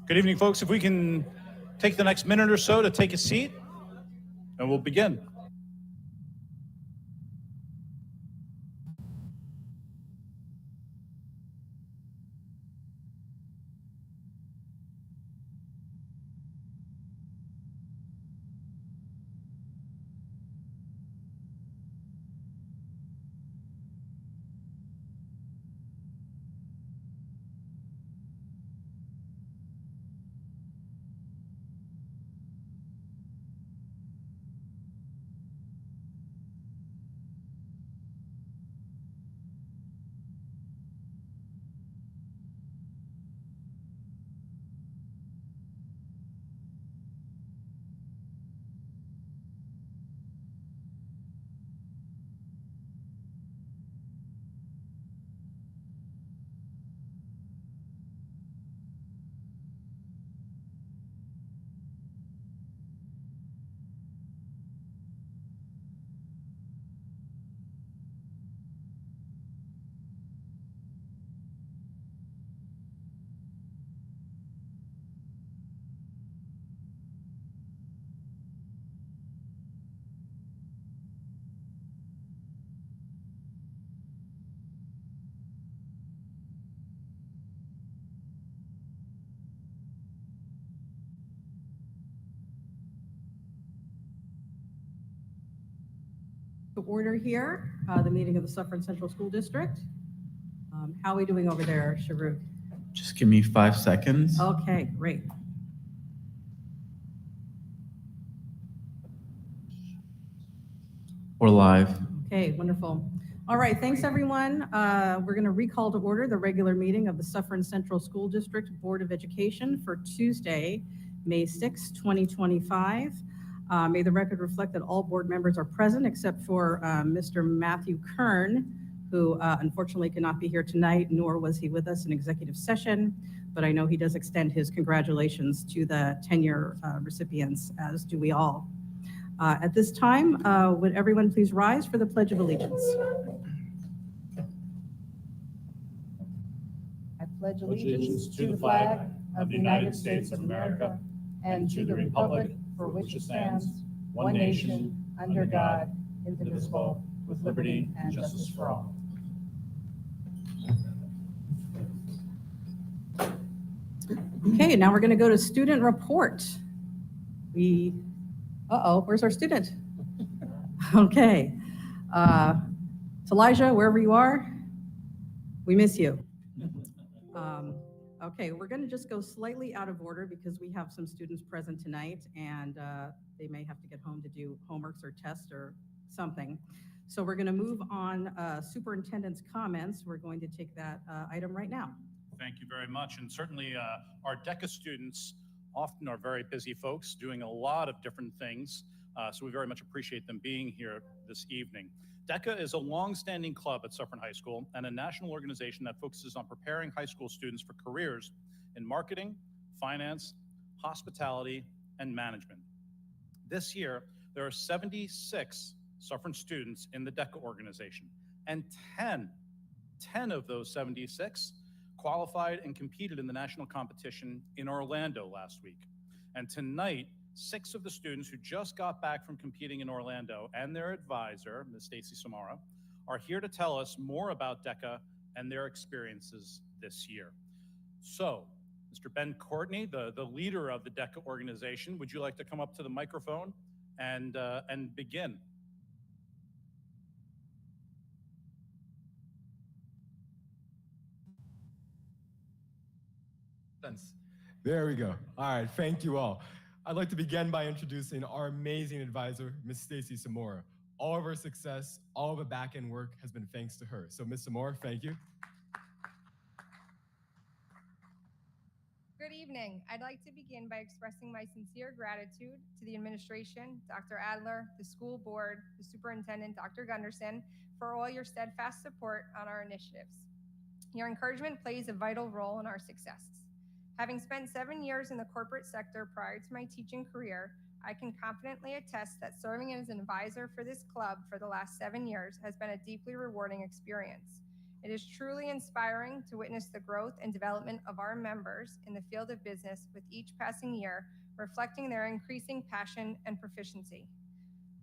Good evening, folks. If we can take the next minute or so to take a seat, and we'll begin. To order here, the meeting of the Suffern Central School District. How are we doing over there, Sharuk? Just give me 5 seconds. Okay, great. We're live. Okay, wonderful. All right, thanks everyone. We're going to recall to order the regular meeting of the Suffern Central School District Board of Education for Tuesday, May 6, 2025. May the record reflect that all board members are present except for Mr. Matthew Kern, who unfortunately cannot be here tonight, nor was he with us in executive session, but I know he does extend his congratulations to the tenure recipients, as do we all. At this time, would everyone please rise for the Pledge of Allegiance? I pledge allegiance to the flag of the United States of America and to the republic for which it stands, one nation, under God, indivisible, with liberty and justice for all. Okay, now we're going to go to student report. Where's our student? Okay. Elijah, wherever you are, we miss you. Okay, we're going to just go slightly out of order because we have some students present tonight and they may have to get home to do homeworks or tests or something. So we're going to move on superintendent's comments. We're going to take that item right now. Thank you very much. And certainly our DECA students often are very busy folks doing a lot of different things. So we very much appreciate them being here this evening. DECA is a long-standing club at Suffern High School and a national organization that focuses on preparing high school students for careers in marketing, finance, hospitality, and management. This year, there are 76 Suffern students in the DECA organization, and 10 of those 76 qualified and competed in the national competition in Orlando last week. And tonight, 6 of the students who just got back from competing in Orlando and their advisor, Ms. Stacy Samara, are here to tell us more about DECA and their experiences this year. So, Mr. Ben Courtney, the leader of the DECA organization, would you like to come up to the microphone and begin? There we go. All right, thank you all. I'd like to begin by introducing our amazing advisor, Ms. Stacy Samora. All of our success, all of the back-end work has been thanks to her. So Ms. Samora, thank you. Good evening. I'd like to begin by expressing my sincere gratitude to the administration, Dr. Adler, the school board, the superintendent, Dr. Gunderson, for all your steadfast support on our initiatives. Your encouragement plays a vital role in our success. Having spent 7 years in the corporate sector prior to my teaching career, I can confidently attest that serving as an advisor for this club for the last 7 years has been a deeply rewarding experience. It is truly inspiring to witness the growth and development of our members in the field of business with each passing year, reflecting their increasing passion and proficiency.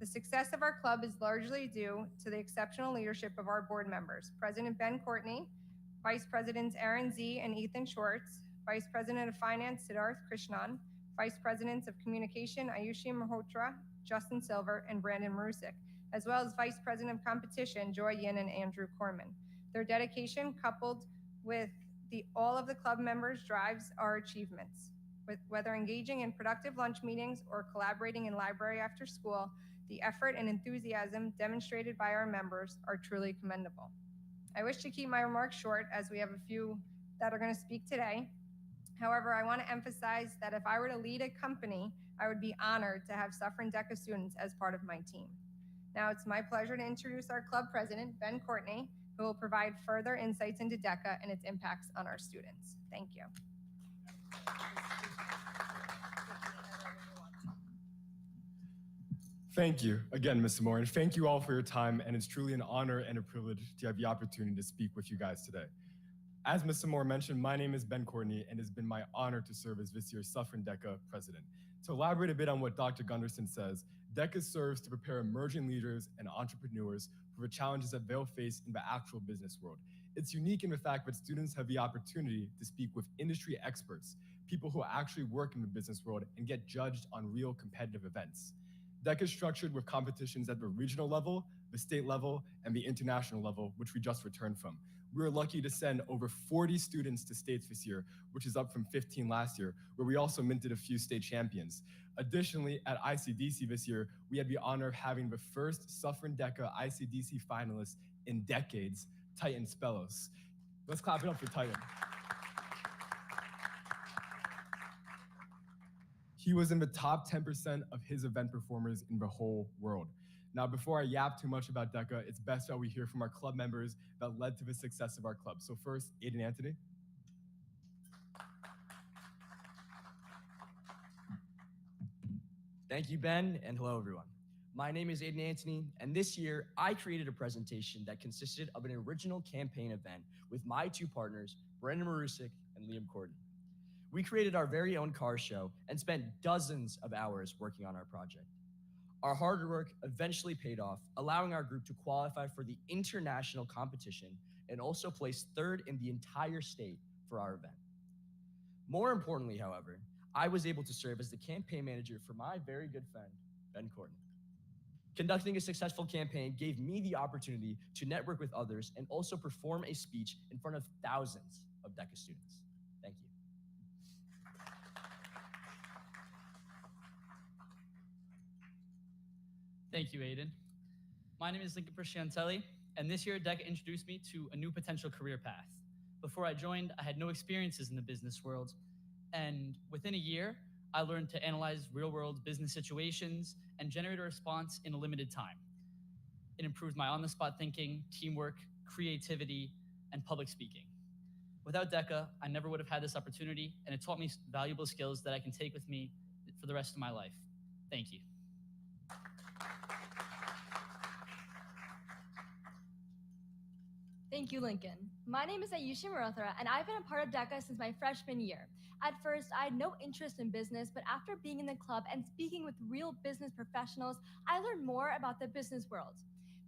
The success of our club is largely due to the exceptional leadership of our board members, President Ben Courtney, Vice Presidents Aaron Z. and Ethan Schwartz, Vice President of Finance Siddharth Krishnan, Vice Presidents of Communication Ayushi Malhotra, Justin Silver, and Brandon Marusik, as well as Vice President of Competition Joy Yin and Andrew Corman. Their dedication, coupled with all of the club members, drives our achievements. Whether engaging in productive lunch meetings or collaborating in library after school, the effort and enthusiasm demonstrated by our members are truly commendable. I wish to keep my remarks short as we have a few that are going to speak today. However, I want to emphasize that if I were to lead a company, I would be honored to have Suffern DECA students as part of my team. Now it's my pleasure to introduce our club president, Ben Courtney, who will provide further insights into DECA and its impacts on our students. Thank you. Thank you again, Mr. Moore, and thank you all for your time, and it's truly an honor and a privilege to have the opportunity to speak with you guys today. As Mr. Moore mentioned, my name is Ben Courtney, and it's been my honor to serve as this year's Suffern DECA president. To elaborate a bit on what Dr. Gunderson says, DECA serves to prepare emerging leaders and entrepreneurs for the challenges that they'll face in the actual business world. It's unique in the fact that students have the opportunity to speak with industry experts, people who actually work in the business world and get judged on real competitive events. DECA is structured with competitions at the regional level, the state level, and the international level, which we just returned from. We were lucky to send over 40 students to states this year, which is up from 15 last year, where we also minted a few state champions. Additionally, at ICDC this year, we had the honor of having the first Suffern DECA ICDC finalist in decades, Titan Spellos. Let's clap it up for Titan. He was in the top 10% of his event performers in the whole world. Now, before I yap too much about DECA, it's best that we hear from our club members that led to the success of our club. So first, Aiden Anthony. Thank you, Ben, and hello, everyone. My name is Aiden Anthony, and this year I created a presentation that consisted of an original campaign event with my two partners, Brandon Marusik and Liam Corden. We created our very own car show and spent dozens of hours working on our project. Our hard work eventually paid off, allowing our group to qualify for the international competition and also place third in the entire state for our event. More importantly, however, I was able to serve as the campaign manager for my very good friend, Ben Corden. Conducting a successful campaign gave me the opportunity to network with others and also perform a speech in front of thousands of DECA students. Thank you. Thank you, Aiden. My name is Lincoln Prisciantelli, and this year DECA introduced me to a new potential career path. Before I joined, I had no experiences in the business world, and within a year, I learned to analyze real-world business situations and generate a response in a limited time. It improved my on-the-spot thinking, teamwork, creativity, and public speaking. Without DECA, I never would have had this opportunity, and it taught me valuable skills that I can take with me for the rest of my life. Thank you. Thank you, Lincoln. My name is Ayushi Malhotra, and I've been a part of DECA since my freshman year. At first, I had no interest in business, but after being in the club and speaking with real business professionals, I learned more about the business world.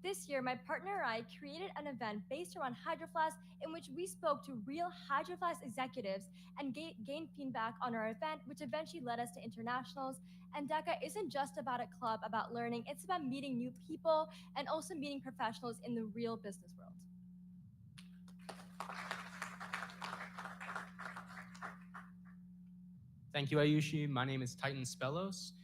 This year, my partner and I created an event based around Hydro Flask in which we spoke to real Hydro Flask executives and gained feedback on our event, which eventually led us to internationals. And DECA isn't just about a club, about learning. It's about meeting new people and also meeting professionals in the real business world. Thank you, Ayushi. My name is Titan Spellos.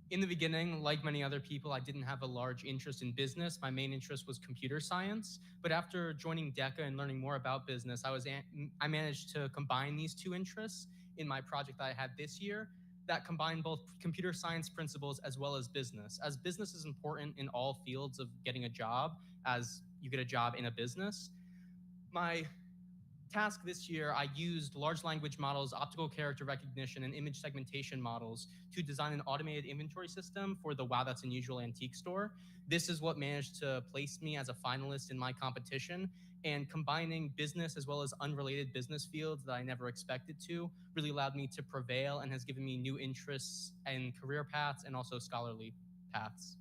In the beginning, like many other people, I didn't have a large interest in business. My main interest was computer science. But after joining DECA and learning more about business, I managed to combine these two interests in my project that I had this year that combined both computer science principles as well as business. As business is important in all fields of getting a job, as you get a job in a business. My task this year, I used large language models, optical character recognition, and image segmentation models to design an automated inventory system for the Wow That's Unusual antique store. This is what managed to place me as a finalist in my competition, And combining business as well as unrelated business fields that I never expected to really allowed me to prevail and has given me new interests and career paths and also scholarly paths.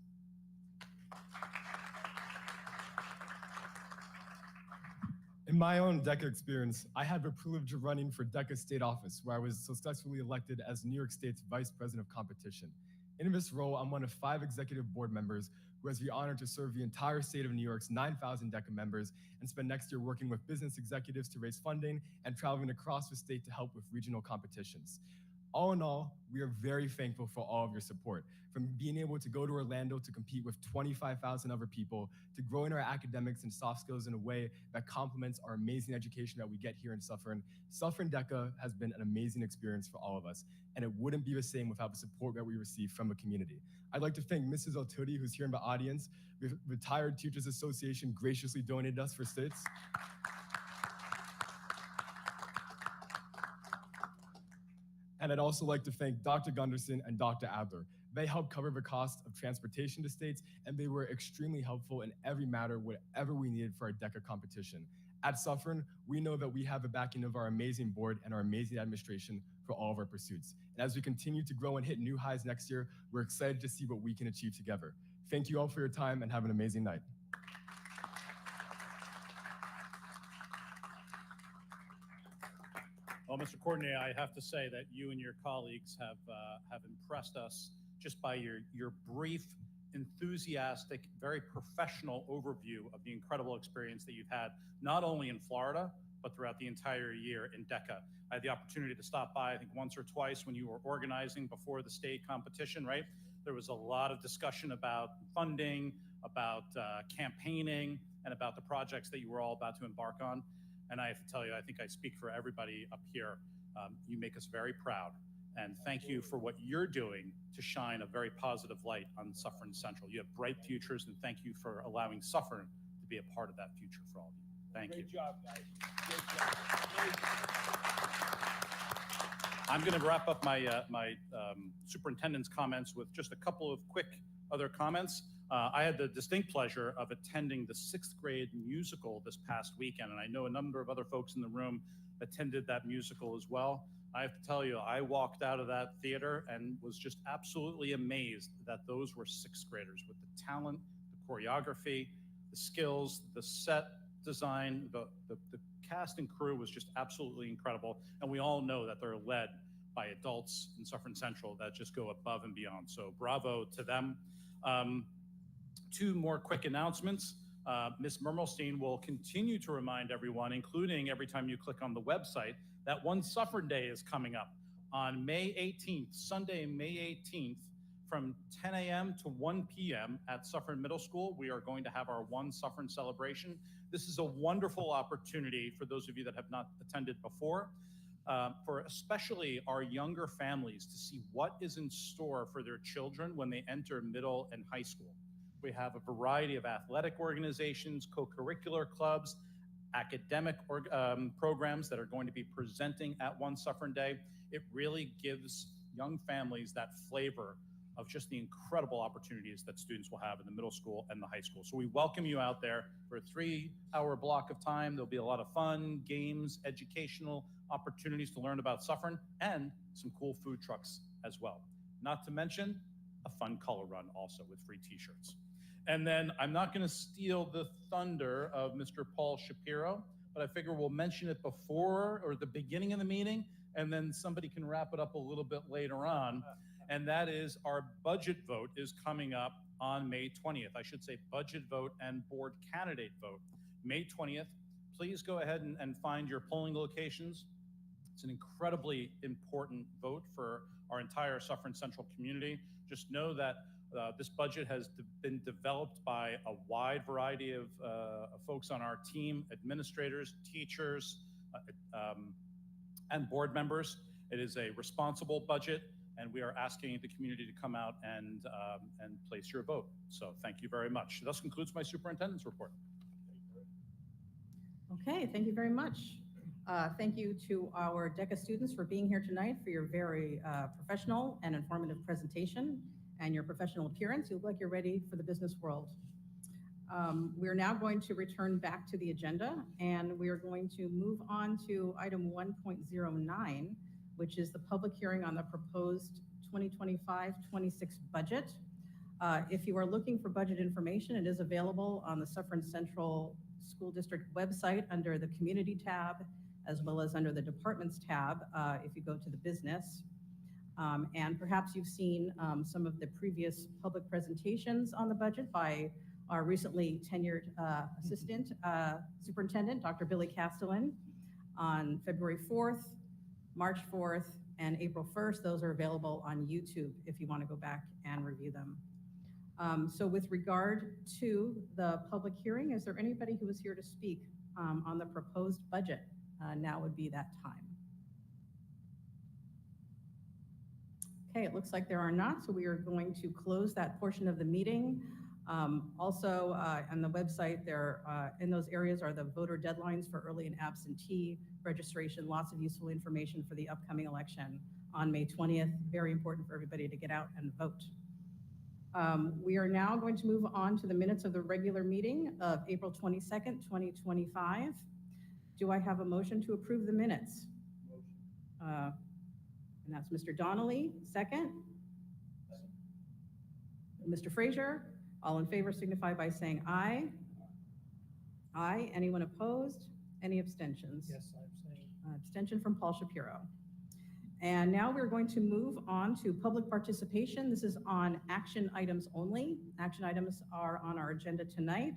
In my own DECA experience, I had the privilege of running for DECA state office, where I was successfully elected as New York State's Vice President of Competition. In this role, I'm one of 5 executive board members who has the honor to serve the entire state of New York's 9,000 DECA members and spend next year working with business executives to raise funding and traveling across the state to help with regional competitions. All in all, we are very thankful for all of your support, from being able to go to Orlando to compete with 25,000 other people, to growing our academics and soft skills in a way that complements our amazing education that we get here in Suffern. Suffern DECA has been an amazing experience for all of us, and it wouldn't be the same without the support that we receive from the community. I'd like to thank Mrs. Altudi, who's here in the audience. The Retired Teachers Association graciously donated us for sits. And I'd also like to thank Dr. Gunderson and Dr. Adler. They helped cover the cost of transportation to states, and they were extremely helpful in every matter, whatever we needed for our DECA competition. At Suffern, we know that we have the backing of our amazing board and our amazing administration for all of our pursuits. And as we continue to grow and hit new highs next year, we're excited to see what we can achieve together. Thank you all for your time and have an amazing night. Well, Mr. Coordinator, I have to say that you and your colleagues have impressed us just by your brief, enthusiastic, very professional overview of the incredible experience that you've had, not only in Florida, but throughout the entire year in DECA. I had the opportunity to stop by, I think once or twice when you were organizing before the state competition, right? There was a lot of discussion about funding, about campaigning, and about the projects that you were all about to embark on. And I have to tell you, I think I speak for everybody up here. You make us very proud. And thank you for what you're doing to shine a very positive light on Suffern Central. You have bright futures, and thank you for allowing Suffern to be a part of that future for all of you. Thank you. Great job, guys. Great job. I'm going to wrap up my superintendent's comments with just a couple of quick other comments. I had the distinct pleasure of attending the 6th grade musical this past weekend, and I know a number of other folks in the room attended that musical as well. I have to tell you, I walked out of that theater and was just absolutely amazed that those were 6th graders with the talent, the choreography, the skills, the set design, the cast and crew was just absolutely incredible. And we all know that they're led by adults in Suffern Central that just go above and beyond. So bravo to them. 2 more quick announcements. Ms. Mermelstein will continue to remind everyone, including every time you click on the website, that One Suffern Day is coming up on May 18th, Sunday, May 18th, from 10 a.m. to 1 p.m. at Suffern Middle School. We are going to have our One Suffern celebration. This is a wonderful opportunity for those of you that have not attended before, for especially our younger families to see what is in store for their children when they enter middle and high school. We have a variety of athletic organizations, co-curricular clubs, academic programs that are going to be presenting at One Suffern Day. It really gives young families that flavor of just the incredible opportunities that students will have in the middle school and the high school. So we welcome you out there for a 3-hour block of time. There'll be a lot of fun, games, educational opportunities to learn about Suffern, and some cool food trucks as well. Not to mention a fun color run also with free t-shirts. And then I'm not going to steal the thunder of Mr. Paul Shapiro, but I figure we'll mention it before or at the beginning of the meeting, and then somebody can wrap it up a little bit later on. And that is our budget vote is coming up on May 20th. I should say budget vote and board candidate vote. May 20th, please go ahead and find your polling locations. It's an incredibly important vote for our entire Suffern Central community. Just know that this budget has been developed by a wide variety of folks on our team, administrators, teachers, and board members. It is a responsible budget, and we are asking the community to come out and place your vote. So thank you very much. This concludes my superintendent's report. Okay, thank you very much. Thank you to our DECA students for being here tonight, for your very professional and informative presentation and your professional appearance. You look like you're ready for the business world. We're now going to return back to the agenda, and we are going to move on to item 1.09, which is the public hearing on the proposed 2025-26 budget. If you are looking for budget information, it is available on the Suffern Central School District website under the Community tab, as well as under the Departments tab if you go to the business. And perhaps you've seen some of the previous public presentations on the budget by our recently tenured assistant superintendent, Dr. Billy Castellan, on February 4th, March 4th, and April 1st. Those are available on YouTube if you want to go back and review them. So with regard to the public hearing, is there anybody who is here to speak on the proposed budget? Now would be that time. Okay, it looks like there are not, so we are going to close that portion of the meeting. Also, on the website, there in those areas are the voter deadlines for early and absentee registration. Lots of useful information for the upcoming election on May 20th. Very important for everybody to get out and vote. We are now going to move on to the minutes of the regular meeting of April 22nd, 2025. Do I have a motion to approve the minutes? Motion. And that's Mr. Donnelly, second. Mr. Frazier. All in favor signify by saying aye. Aye. Anyone opposed? Any abstentions? Yes, I abstain. Abstention from Paul Shapiro. And now we're going to move on to public participation. This is on action items only. Action items are on our agenda tonight,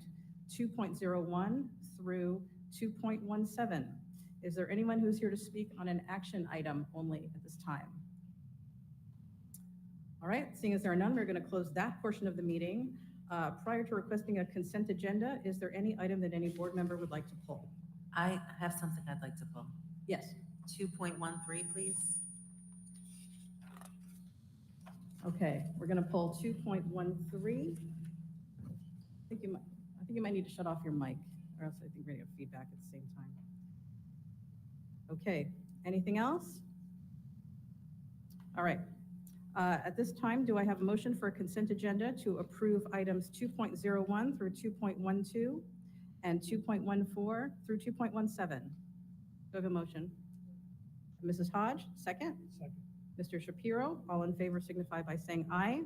2.01 through 2.17. Is there anyone who's here to speak on an action item only at this time? All right, seeing as there are none, we're going to close that portion of the meeting. Prior to requesting a consent agenda, is there any item that any board member would like to pull? I have something I'd like to pull. Yes. 2.13, please. Okay, we're going to pull 2.13. I think you might need to shut off your mic, or else I think we're going to get feedback at the same time. Okay, anything else? All right. At this time, do I have a motion for a consent agenda to approve items 2.01 through 2.12 and 2.14 through 2.17? Do I have a motion? Mrs. Hodge, second? Second. Mr. Shapiro, all in favor signify by saying aye.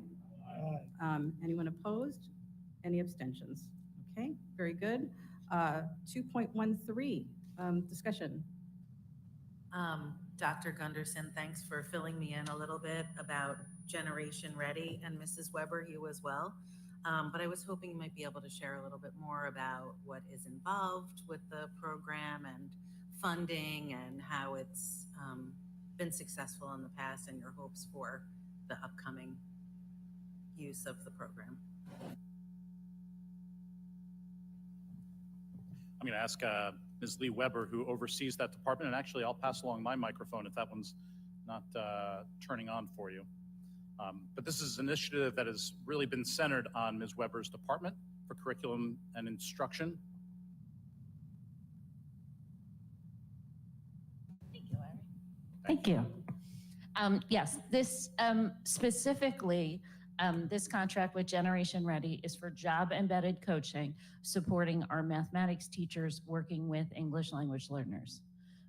Aye. Anyone opposed? Any abstentions? Okay, very good. 2.13, discussion. Dr. Gunderson, thanks for filling me in a little bit about Generation Ready, and Mrs. Weber, you as well. But I was hoping you might be able to share a little bit more about what is involved with the program and funding and how it's been successful in the past and your hopes for the upcoming use of the program. I'm going to ask Ms. Lee Weber, who oversees that department, and actually I'll pass along my microphone if that one's not turning on for you. But this is an initiative that has really been centered on Ms. Weber's department for curriculum and instruction. Thank you, Larry. Thank you. Yes, this specifically, this contract with Generation Ready is for job-embedded coaching, supporting our mathematics teachers working with English language learners.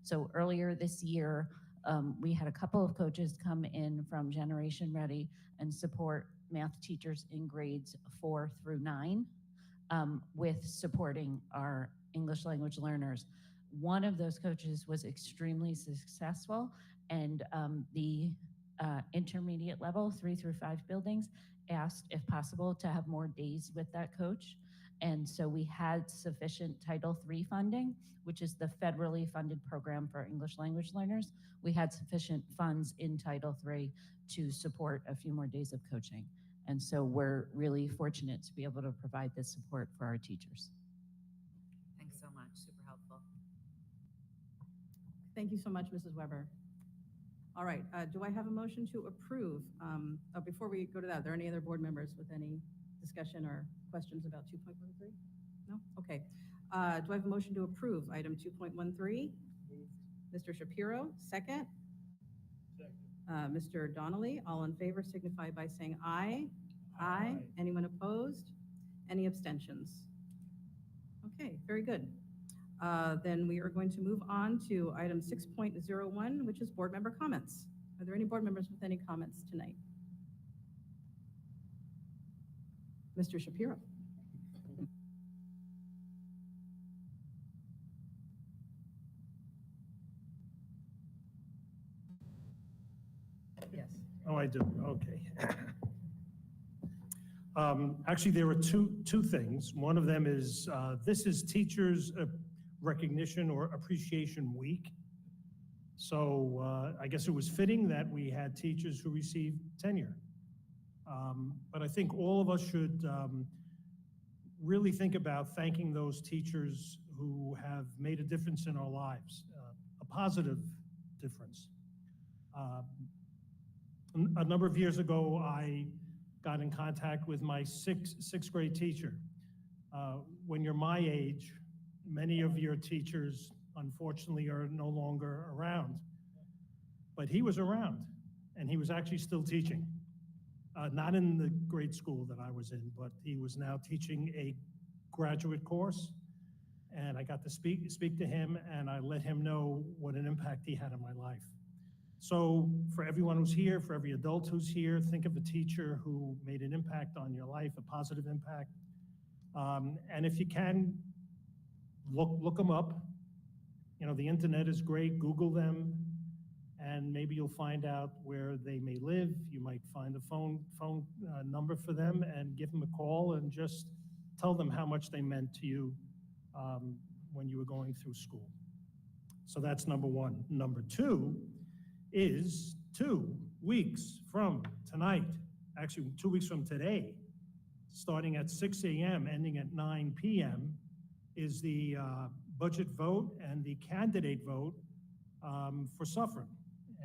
So earlier this year, we had a couple of coaches come in from Generation Ready and support math teachers in grades 4 through 9 with supporting our English language learners. One of those coaches was extremely successful, and the intermediate level, 3 through 5 buildings, asked if possible to have more days with that coach. And so we had sufficient Title III funding, which is the federally funded program for English language learners. We had sufficient funds in Title III to support a few more days of coaching. And so we're really fortunate to be able to provide this support for our teachers. Thanks so much, super helpful. Thank you so much, Mrs. Weber. All right, do I have a motion to approve? Before we go to that, are there any other board members with any discussion or questions about 2.13? No? Okay. Do I have a motion to approve item 2.13? Mr. Shapiro, second. Mr. Donnelly, all in favor signify by saying aye. Aye. Anyone opposed? Any abstentions? Okay, very good. Then we are going to move on to item 6.01, which is board member comments. Are there any board members with any comments tonight? Mr. Shapiro. Yes. Oh, I do, okay. Actually, there are two things. One of them is, this is Teachers Recognition or Appreciation Week. So I guess it was fitting that we had teachers who received tenure. But I think all of us should really think about thanking those teachers who have made a difference in our lives, a positive difference. A number of years ago, I got in contact with my sixth grade teacher. When you're my age, many of your teachers, unfortunately, are no longer around. But he was around, and he was actually still teaching. Not in the grade school that I was in, but he was now teaching a graduate course. And I got to speak to him, and I let him know what an impact he had on my life. So for everyone who's here, for every adult who's here, think of a teacher who made an impact on your life, a positive impact. And if you can, look them up. You know, the internet is great, Google them, and maybe you'll find out where they may live. You might find a phone number for them and give them a call and just tell them how much they meant to you when you were going through school. So that's number one. Number two is 2 weeks from tonight, actually 2 weeks from today, starting at 6 a.m., ending at 9 p.m., is the budget vote and the candidate vote for Suffern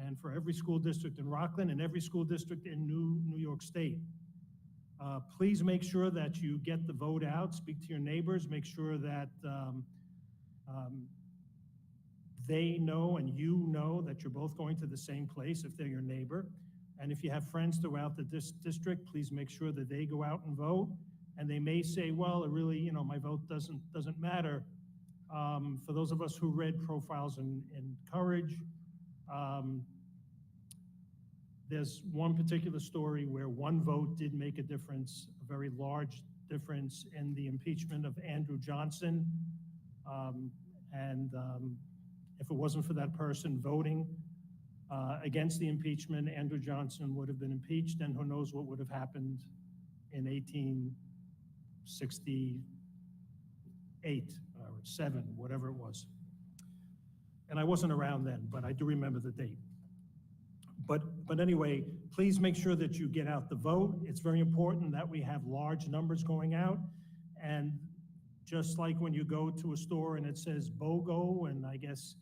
and for every school district in Rockland and every school district in New York State. Please make sure that you get the vote out, speak to your neighbors, make sure that they know and you know that you're both going to the same place if they're your neighbor. And if you have friends throughout the district, please make sure that they go out and vote. And they may say, well, it really, you know, my vote doesn't matter. For those of us who read Profiles in Courage, there's one particular story where one vote did make a difference, a very large difference in the impeachment of Andrew Johnson. If it wasn't for that person voting against the impeachment, Andrew Johnson would have been impeached, and who knows what would have happened in 1868 or 7, whatever it was. And I wasn't around then, but I do remember the date. But anyway, please make sure that you get out the vote. It's very important that we have large numbers going out. And just like when you go to a store and it says BOGO, and I guess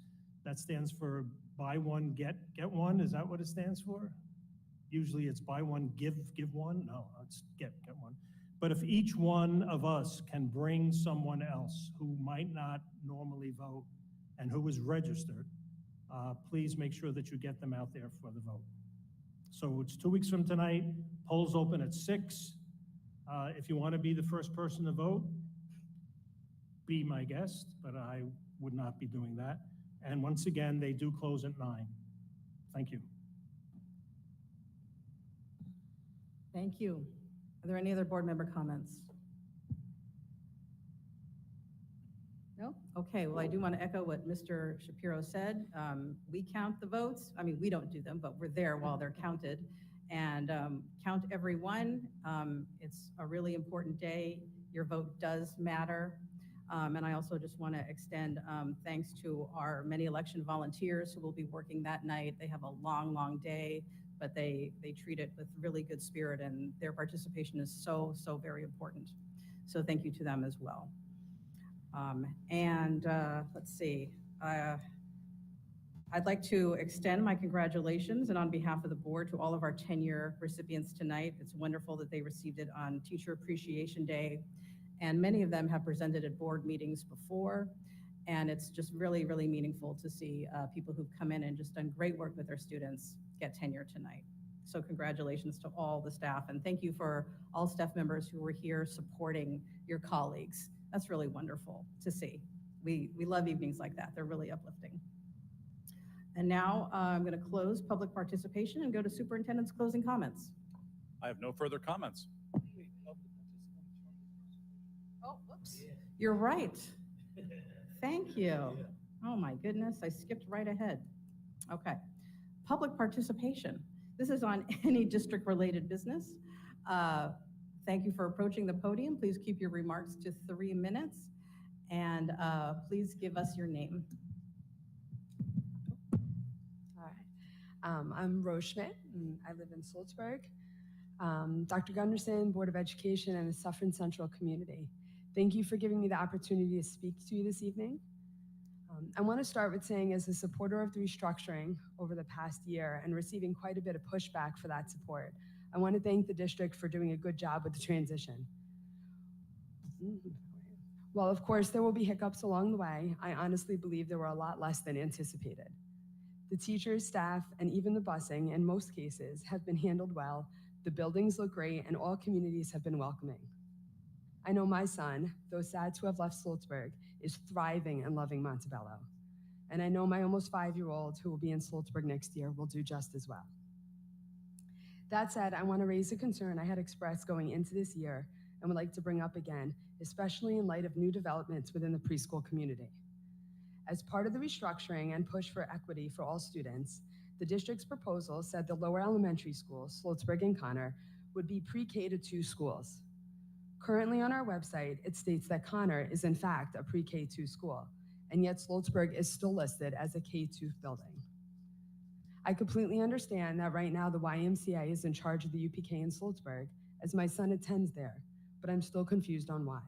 that stands for buy one, get one. Is that what it stands for? Usually it's buy one, give one. No, it's get one. But if each one of us can bring someone else who might not normally vote and who is registered, please make sure that you get them out there for the vote. So it's 2 weeks from tonight. Polls open at 6. If you want to be the first person to vote, be my guest, but I would not be doing that. And once again, they do close at 9. Thank you. Thank you. Are there any other board member comments? No? Okay, well, I do want to echo what Mr. Shapiro said. We count the votes. I mean, we don't do them, but we're there while they're counted. And count every one. It's a really important day. Your vote does matter. And I also just want to extend thanks to our many election volunteers who will be working that night. They have a long, long day, but they treat it with really good spirit, and their participation is so very important. So thank you to them as well. Let's see. I'd like to extend my congratulations and on behalf of the board to all of our tenure recipients tonight. It's wonderful that they received it on Teacher Appreciation Day. And many of them have presented at board meetings before. And it's just really, really meaningful to see people who've come in and just done great work with their students get tenure tonight. So congratulations to all the staff. And thank you for all staff members who were here supporting your colleagues. That's really wonderful to see. We love evenings like that. They're really uplifting. And now I'm going to close public participation and go to superintendent's closing comments. I have no further comments. Oh, whoops. You're right. Thank you. Oh my goodness, I skipped right ahead. Okay. Public participation. This is on any district-related business. Thank you for approaching the podium. Please keep your remarks to 3 minutes, and please give us your name. All right. I'm Rose Schmidt, and I live in Salzburg. Dr. Gunderson, Board of Education, and the Suffern Central community. Thank you for giving me the opportunity to speak to you this evening. I want to start with saying, as a supporter of the restructuring over the past year and receiving quite a bit of pushback for that support, I want to thank the district for doing a good job with the transition. While of course there will be hiccups along the way, I honestly believe there were a lot less than anticipated. The teachers, staff, and even the busing, in most cases, have been handled well. The buildings look great, and all communities have been welcoming. I know my son, though sad to have left Salzburg, is thriving and loving Montebello. And I know my almost 5-year-old, who will be in Salzburg next year, will do just as well. That said, I want to raise a concern I had expressed going into this year and would like to bring up again, especially in light of new developments within the preschool community. As part of the restructuring and push for equity for all students, the district's proposal said the lower elementary schools, Salzburg and Connor, would be pre-K to 2 schools. Currently on our website, it states that Connor is in fact a pre-K 2 school, and yet Salzburg is still listed as a K-2 building. I completely understand that right now the YMCA is in charge of the UPK in Salzburg, as my son attends there, but I'm still confused on why.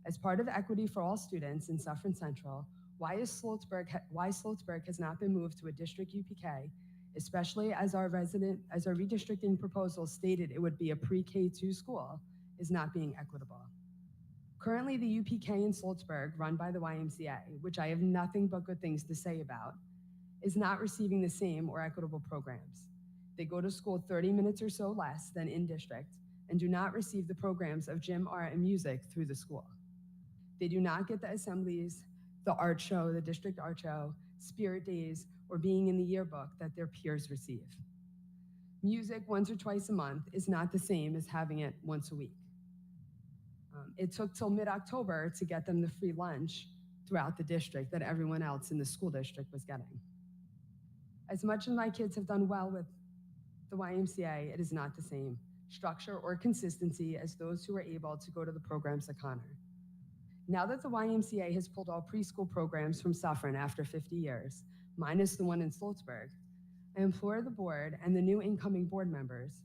As part of equity for all students in Suffern Central, why Salzburg has not been moved to a district UPK, especially as our redistricting proposal stated it would be a pre-K 2 school, is not being equitable. Currently, the UPK in Salzburg, run by the YMCA, which I have nothing but good things to say about, is not receiving the same or equitable programs. They go to school 30 minutes or so less than in district and do not receive the programs of gym, art, and music through the school. They do not get the assemblies, the art show, the district art show, spirit days, or being in the yearbook that their peers receive. Music once or twice a month is not the same as having it once a week. It took till mid-October to get them the free lunch throughout the district that everyone else in the school district was getting. As much as my kids have done well with the YMCA, it is not the same structure or consistency as those who are able to go to the programs at Connor. Now that the YMCA has pulled all preschool programs from Suffern after 50 years, minus the one in Salzburg, I implore the board and the new incoming board members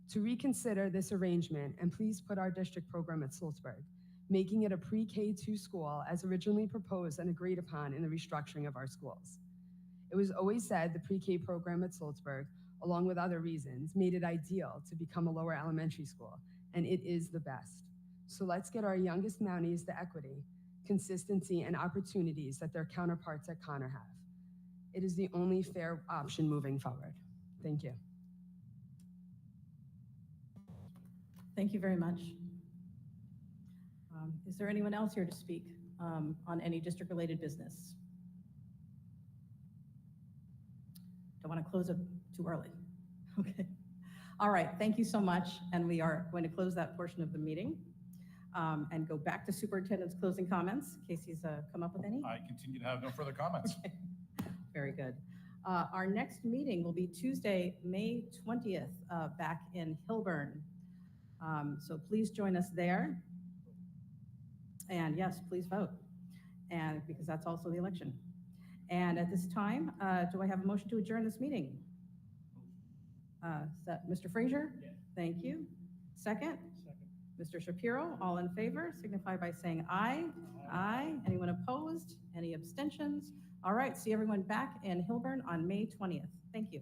to reconsider this arrangement and please put our district program at Salzburg, making it a pre-K 2 school as originally proposed and agreed upon in the restructuring of our schools. It was always said the pre-K program at Salzburg, along with other reasons, made it ideal to become a lower elementary school, and it is the best. So let's get our youngest Mounties the equity, consistency, and opportunities that their counterparts at Connor have. It is the only fair option moving forward. Thank you. Thank you very much. Is there anyone else here to speak on any district-related business? Don't want to close it too early. Okay. All right. Thank you so much. And we are going to close that portion of the meeting and go back to superintendent's closing comments. Casey's come up with any? I continue to have no further comments. Okay. Very good. Our next meeting will be Tuesday, May 20th, back in Hilburn. So please join us there. And yes, please vote. And because that's also the election. And at this time, do I have a motion to adjourn this meeting? Is that Mr. Frazier? Yes. Thank you. Second? Second. Mr. Shapiro, all in favor, signify by saying aye. Aye. Anyone opposed? Any abstentions? All right, see everyone back in Hilburn on May 20th. Thank you.